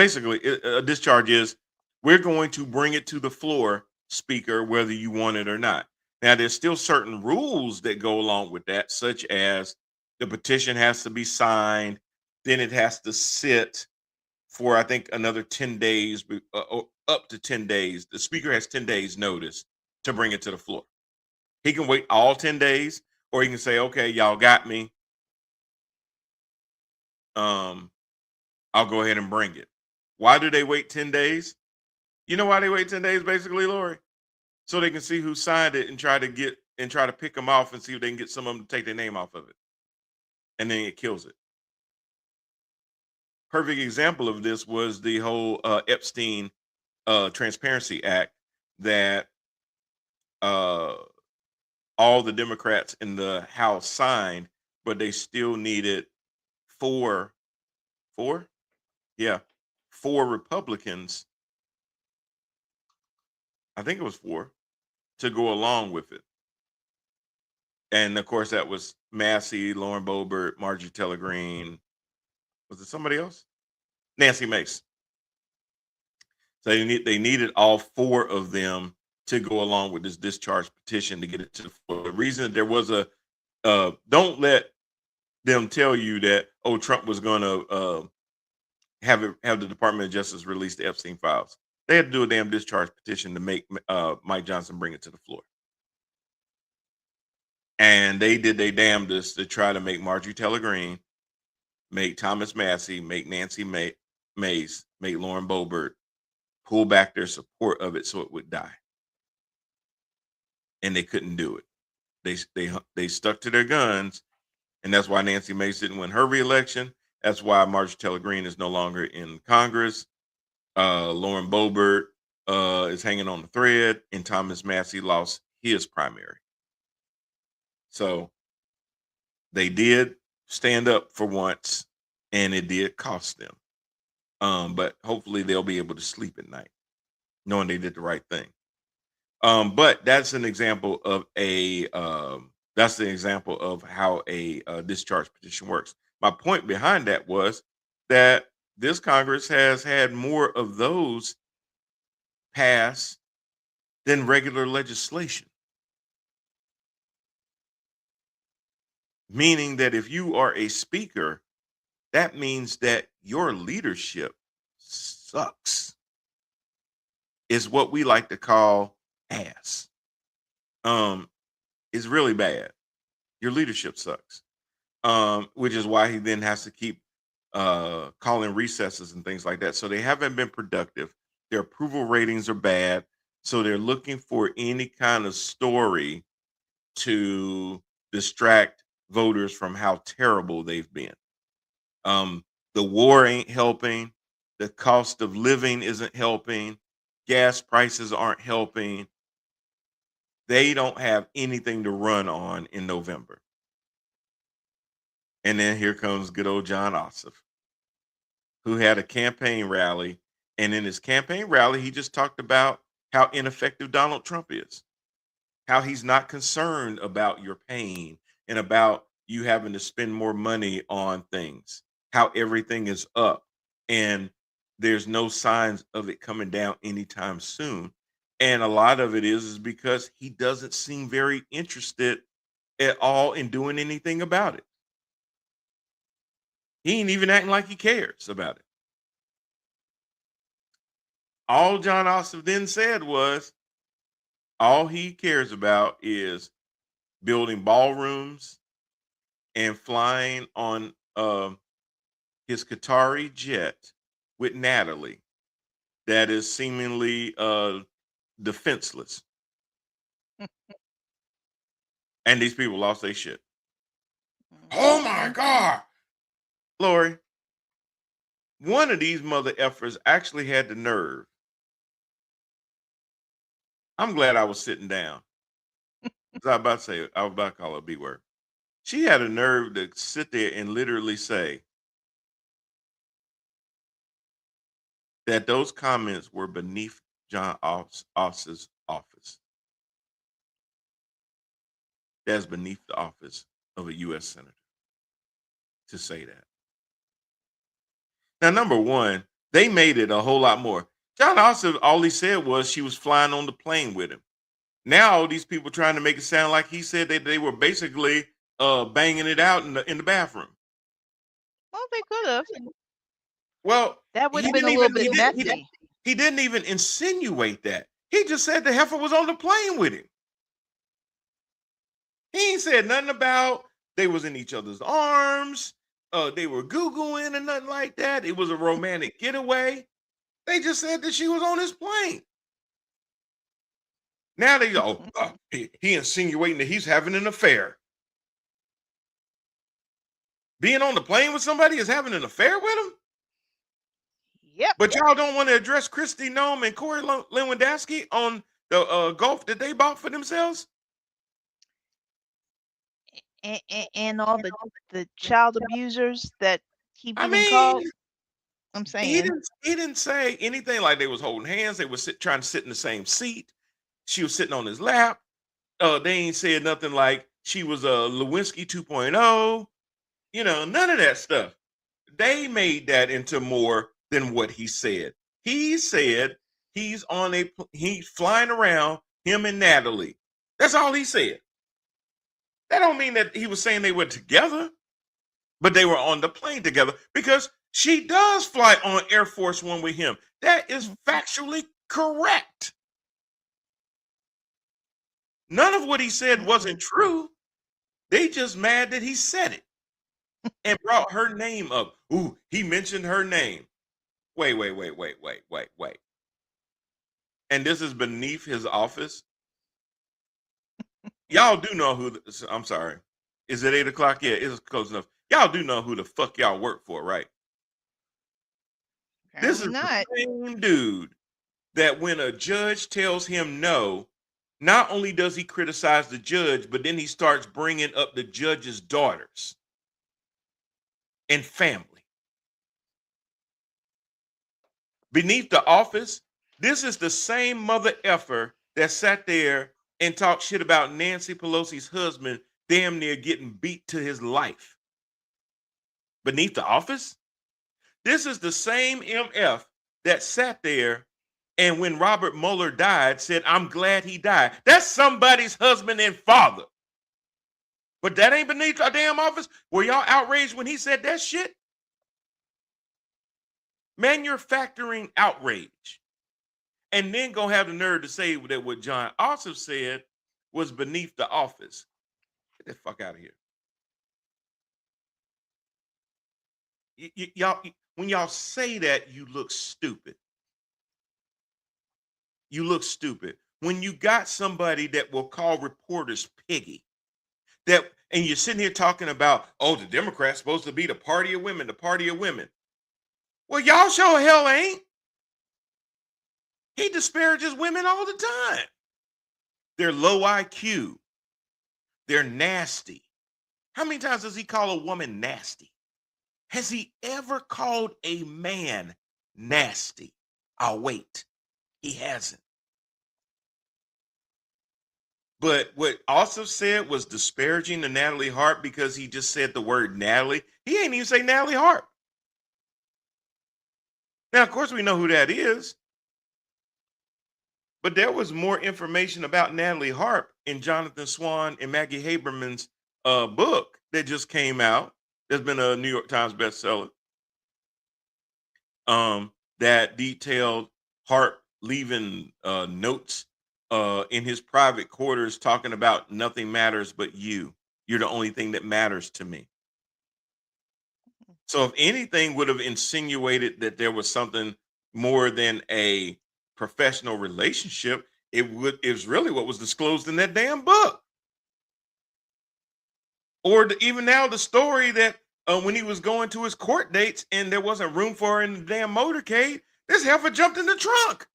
discharge is, we're going to bring it to the floor, speaker, whether you want it or not. Now, there's still certain rules that go along with that, such as the petition has to be signed, then it has to sit for, I think, another 10 days, or up to 10 days. The speaker has 10 days notice to bring it to the floor. He can wait all 10 days, or he can say, okay, y'all got me. I'll go ahead and bring it. Why do they wait 10 days? You know why they wait 10 days, basically, Lori? So they can see who signed it and try to pick them off and see if they can get some of them to take their name off of it. And then it kills it. Perfect example of this was the whole Epstein Transparency Act that all the Democrats in the House signed, but they still needed four, yeah, four Republicans. I think it was four to go along with it. And of course, that was Massey, Lauren Boebert, Marjorie Taylor Greene. Was it somebody else? Nancy Mace. So they needed all four of them to go along with this discharge petition to get it to the floor. The reason that there was a don't let them tell you that Trump was going to have the Department of Justice release the Epstein files. They had to do a damn discharge petition to make Mike Johnson bring it to the floor. And they did their damnedest to try to make Marjorie Taylor Greene, make Thomas Massey, make Nancy Mace, make Lauren Boebert pull back their support of it so it would die. And they couldn't do it. They stuck to their guns, and that's why Nancy Mace didn't win her reelection. That's why Marjorie Taylor Greene is no longer in Congress. Lauren Boebert is hanging on the thread, and Thomas Massey lost his primary. So they did stand up for once, and it did cost them. But hopefully they'll be able to sleep at night, knowing they did the right thing. But that's an example of that's the example of how a discharge petition works. My point behind that was that this Congress has had more of those pass than regular legislation. Meaning that if you are a speaker, that means that your leadership sucks. Is what we like to call ass. It's really bad. Your leadership sucks. Which is why he then has to keep calling recesses and things like that. So they haven't been productive. Their approval ratings are bad. So they're looking for any kind of story to distract voters from how terrible they've been. The war ain't helping. The cost of living isn't helping. Gas prices aren't helping. They don't have anything to run on in November. And then here comes good old Jon Ossoff, who had a campaign rally. And in his campaign rally, he just talked about how ineffective Donald Trump is, how he's not concerned about your pain and about you having to spend more money on things, how everything is up and there's no signs of it coming down anytime soon. And a lot of it is because he doesn't seem very interested at all in doing anything about it. He ain't even acting like he cares about it. All Jon Ossoff then said was all he cares about is building ballrooms and flying on his Qatari jet with Natalie that is seemingly defenseless. And these people lost their shit. Oh my God. Lori, one of these mother effers actually had the nerve. I'm glad I was sitting down. I was about to call her a B word. She had a nerve to sit there and literally say that those comments were beneath Jon Ossoff's office. That's beneath the office of a U.S. Senator to say that. Now, number one, they made it a whole lot more. Jon Ossoff, all he said was she was flying on the plane with him. Now, all these people trying to make it sound like he said that they were basically banging it out in the bathroom. Well, they could have. Well, that would have been a little bit messy. He didn't even insinuate that. He just said the heifer was on the plane with him. He ain't said nothing about they was in each other's arms. They were Googling and nothing like that. It was a romantic getaway. They just said that she was on his plane. Now they go, he insinuating that he's having an affair. Being on the plane with somebody is having an affair with him? Yep. But y'all don't want to address Kristi Noem and Corey Lewandowski on the golf that they bought for themselves? And all the child abusers that keep getting called. I'm saying he didn't say anything like they was holding hands. They were trying to sit in the same seat. She was sitting on his lap. They ain't said nothing like she was a Lewinsky 2.0. You know, none of that stuff. They made that into more than what he said. He said he's he's flying around, him and Natalie. That's all he said. That don't mean that he was saying they were together, but they were on the plane together because she does fly on Air Force One with him. That is factually correct. None of what he said wasn't true. They just mad that he said it and brought her name up. Ooh, he mentioned her name. Wait. And this is beneath his office. Y'all do know who, I'm sorry. Is it 8 o'clock? Yeah, it's close enough. Y'all do know who the fuck y'all work for, right? This is Apparently not. the same dude that when a judge tells him no, not only does he criticize the judge, but then he starts bringing up the judge's daughters and family. Beneath the office, this is the same mother effer that sat there and talked shit about Nancy Pelosi's husband damn near getting beat to his life. Beneath the office, this is the same MF that sat there and when Robert Mueller died said, I'm glad he died. That's somebody's husband and father. But that ain't beneath our damn office. Were y'all outraged when he said that shit? Manufacturing outrage. And then gonna have the nerve to say that what Jon Ossoff said was beneath the office. Get the fuck out of here. Y'all, when y'all say that, you look stupid. You look stupid. When you got somebody that will call reporters piggy, and you're sitting here talking about, oh, the Democrats supposed to be the party of women, the party of women. Well, y'all sure hell ain't. He disparages women all the time. They're low IQ. They're nasty. How many times does he call a woman nasty? Has he ever called a man nasty? I'll wait. He hasn't. But what Ossoff said was disparaging to Natalie Hart because he just said the word Natalie. He ain't even say Natalie Hart. Now, of course, we know who that is. But there was more information about Natalie Hart in Jonathan Swan and Maggie Haberman's book that just came out. There's been a New York Times bestseller that detailed Hart leaving notes in his private quarters talking about nothing matters but you. You're the only thing that matters to me. So if anything would have insinuated that there was something more than a professional relationship, it was really what was disclosed in that damn book. Or even now the story that when he was going to his court dates and there wasn't room for her in the damn motorcade, this heifer jumped in the trunk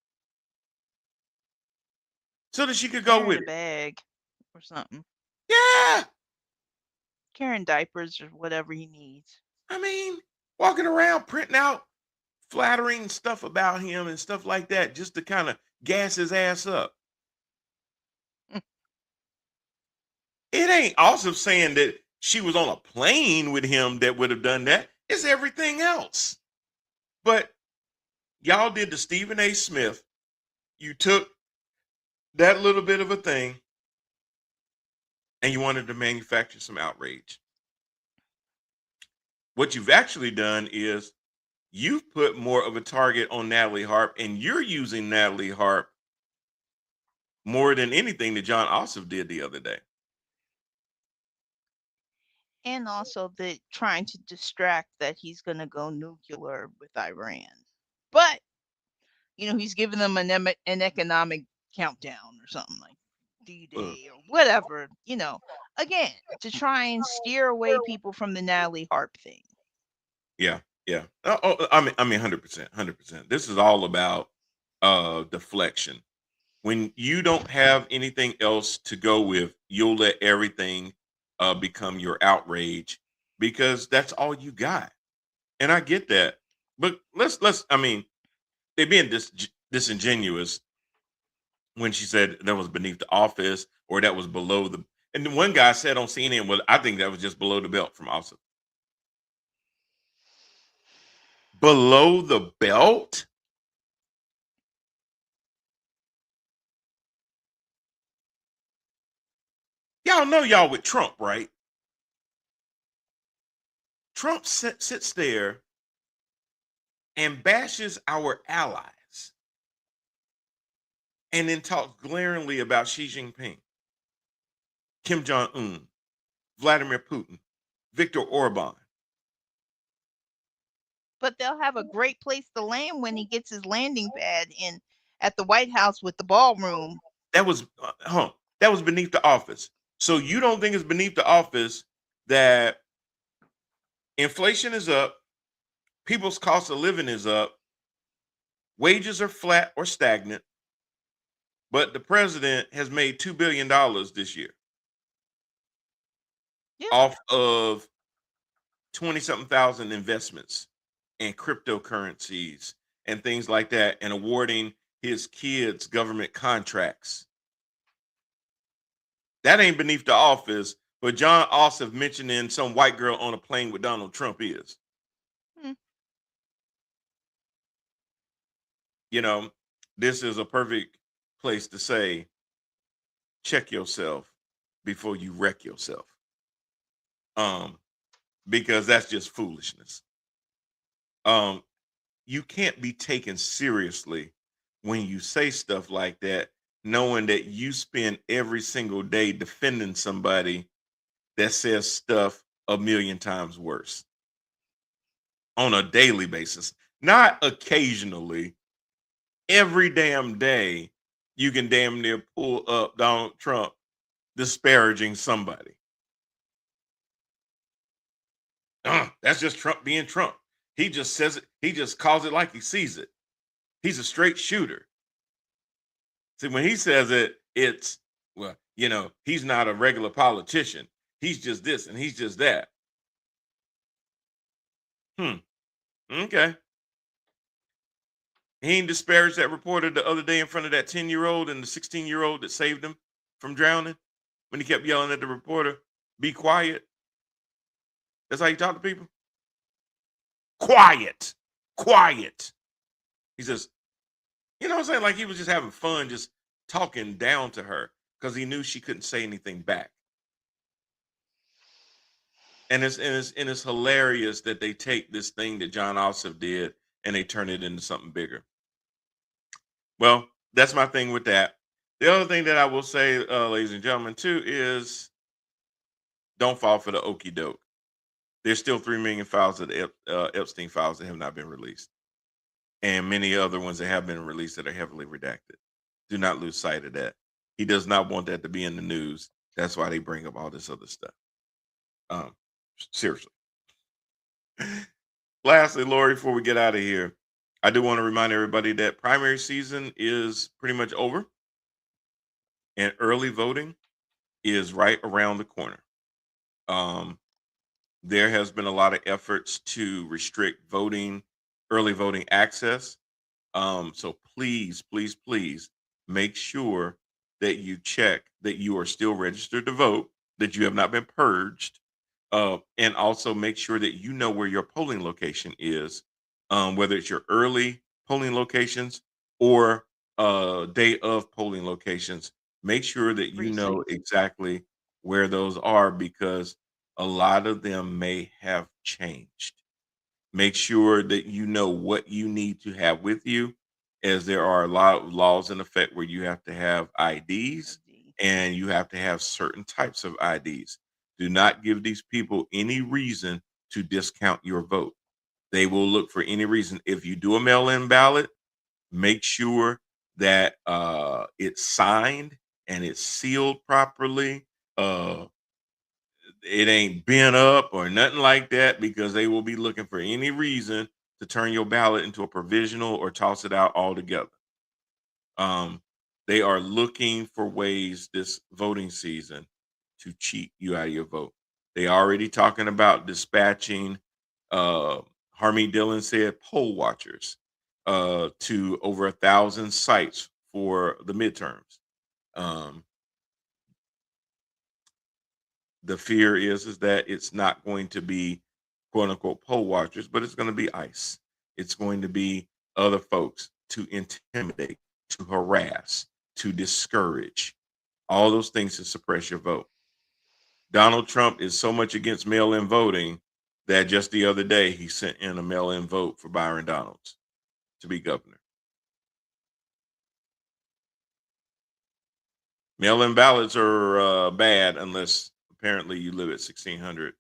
so that she could go with a it. bag or something. Yeah. Carrying diapers or whatever he needs. I mean, walking around printing out flattering stuff about him and stuff like that just to kind of gas his ass up. It ain't also saying that she was on a plane with him that would have done that. It's everything else. But y'all did the Stephen A. Smith. You took that little bit of a thing and you wanted to manufacture some outrage. What you've actually done is you've put more of a target on Natalie Hart, and you're using Natalie Hart more than anything that Jon Ossoff did the other day. And also the trying to distract that he's going to go nuclear with Iran. But, he's giving them an economic countdown or something like D-Day or whatever, again, to try and steer away people from the Natalie Hart thing. Yeah. I mean, 100%. This is all about deflection. When you don't have anything else to go with, you'll let everything become your outrage because that's all you got. And I get that. But I mean, they're being disingenuous when she said that was beneath the office or that was below And then one guy said on CNN, well, I think that was just below the belt from Ossoff. Below the belt? Y'all know y'all with Trump, right? Trump sits there and bashes our allies and then talks glaringly about Xi Jinping, Kim Jong-un, Vladimir Putin, Viktor Orban. But they'll have a great place to land when he gets his landing pad in at the White House with the ballroom. That was that was beneath the office. So you don't think it's beneath the office that inflation is up, people's cost of living is up, wages are flat or stagnant, but the president has made $2 billion this year Yeah. off of 20 something thousand investments and cryptocurrencies and things like that, and awarding his kids government contracts. That ain't beneath the office, but Jon Ossoff mentioning some white girl on a plane with Donald Trump is. Hmm. You know, this is a perfect place to say, check yourself before you wreck yourself. Because that's just foolishness. You can't be taken seriously when you say stuff like that, knowing that you spend every single day defending somebody that says stuff a million times worse on a daily basis, not occasionally. Every damn day, you can damn near pull up Donald Trump disparaging somebody. That's just Trump being Trump. He just says it, he just calls it like he sees it. He's a straight shooter. See, when he says it, it's, well, he's not a regular politician. He's just this and he's just that. Okay. He ain't disparaged that reporter the other day in front of that 10-year-old and the 16-year-old that saved him from drowning when he kept yelling at the reporter, be quiet. That's how you talk to people. Quiet. Quiet. He says, you know what I'm saying? Like he was just having fun, just talking down to her because he knew she couldn't say anything back. And it's hilarious that they take this thing that Jon Ossoff did and they turn it into something bigger. Well, that's my thing with that. The other thing that I will say, ladies and gentlemen, too, is don't fall for the okie doke. There's still 3 million files of the Epstein files that have not been released, and many other ones that have been released that are heavily redacted. Do not lose sight of that. He does not want that to be in the news. That's why they bring up all this other stuff. Seriously. Lastly, Lori, before we get out of here, I do want to remind everybody that primary season is pretty much over, and early voting is right around the corner. There has been a lot of efforts to restrict early voting access. So please, please, please make sure that you check that you are still registered to vote, that you have not been purged, and also make sure that you know where your polling location is, whether it's your early polling locations or day of polling locations. Make sure that you know Precinct. exactly where those are because a lot of them may have changed. Make sure that you know what you need to have with you, as there are a lot of laws in effect where you have to have IDs ID. and you have to have certain types of IDs. Do not give these people any reason to discount your vote. They will look for any reason. If you do a mail in ballot, make sure that it's signed and it's sealed properly. It ain't bent up or nothing like that because they will be looking for any reason to turn your ballot into a provisional or toss it out altogether. They are looking for ways this voting season to cheat you out of your vote. They already talking about dispatching, Harmeet Dillon said, poll watchers to over 1,000 sites for the midterms. The fear is that it's not going to be quote unquote poll watchers, but it's going to be ICE. It's going to be other folks to intimidate, to harass, to discourage, all those things to suppress your vote. Donald Trump is so much against mail-in voting that just the other day he sent in a mail-in vote for Byron Donalds to be governor. Mail-in ballots are bad unless apparently you live at 1600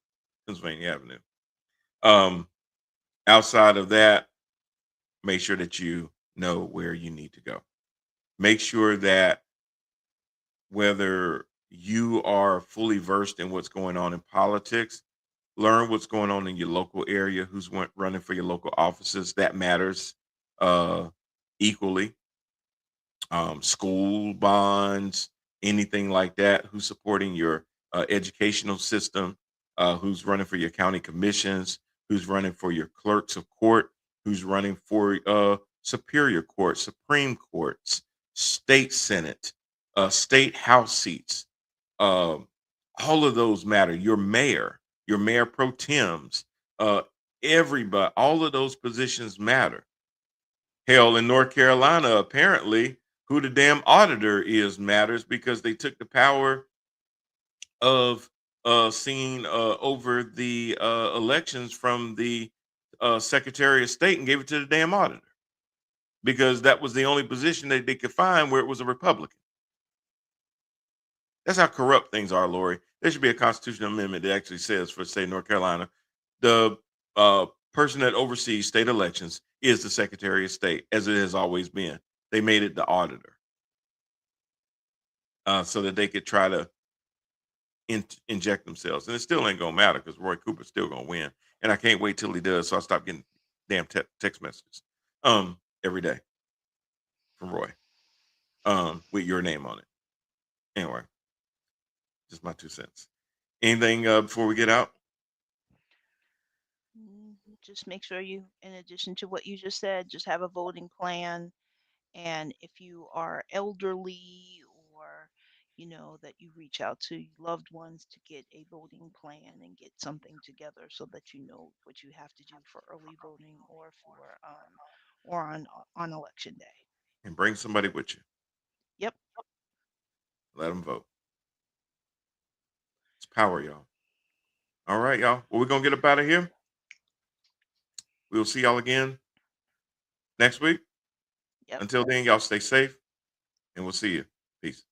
Pennsylvania Avenue. Outside of that, make sure that you know where you need to go. Make sure that whether you are fully versed in what's going on in politics, learn what's going on in your local area, who's running for your local offices. That matters uh, equally. School bonds, anything like that, who's supporting your educational system, who's running for your county commissions, who's running for your clerks of court, who's running for superior court, supreme courts, state senate, state house seats. Um, all of those matter. Your mayor pro tems, uh, everybody, all of those positions matter. Hell, in North Carolina, apparently, who the damn auditor is matters because they took the power of seeing over the elections from the Secretary of State and gave it to the damn auditor because that was the only position that they could find where it was a Republican. That's how corrupt things are, Lori. There should be a constitutional amendment that actually says for state of North Carolina, the person that oversees state elections is the Secretary of State, as it has always been. They made it the auditor so that they could try to inject themselves. And it still ain't going to matter because Roy Cooper's still going to win. And I can't wait till he does. So I stop getting damn text messages every day from Roy with your name on it. Anyway, just my 2 cents. Anything before we get out? Just make sure you, in addition to what you just said, just have a voting plan. And if you are elderly or, that you reach out to loved ones to get a voting plan and get something together so that you know what you have to do for early voting or for or on election day. And bring somebody with you. Yep. Let them vote. It's power, y'all. All right, y'all. Well, we're going to get up out of here. We'll see y'all again next week. Yep. Until then, y'all stay safe and we'll see you. Peace.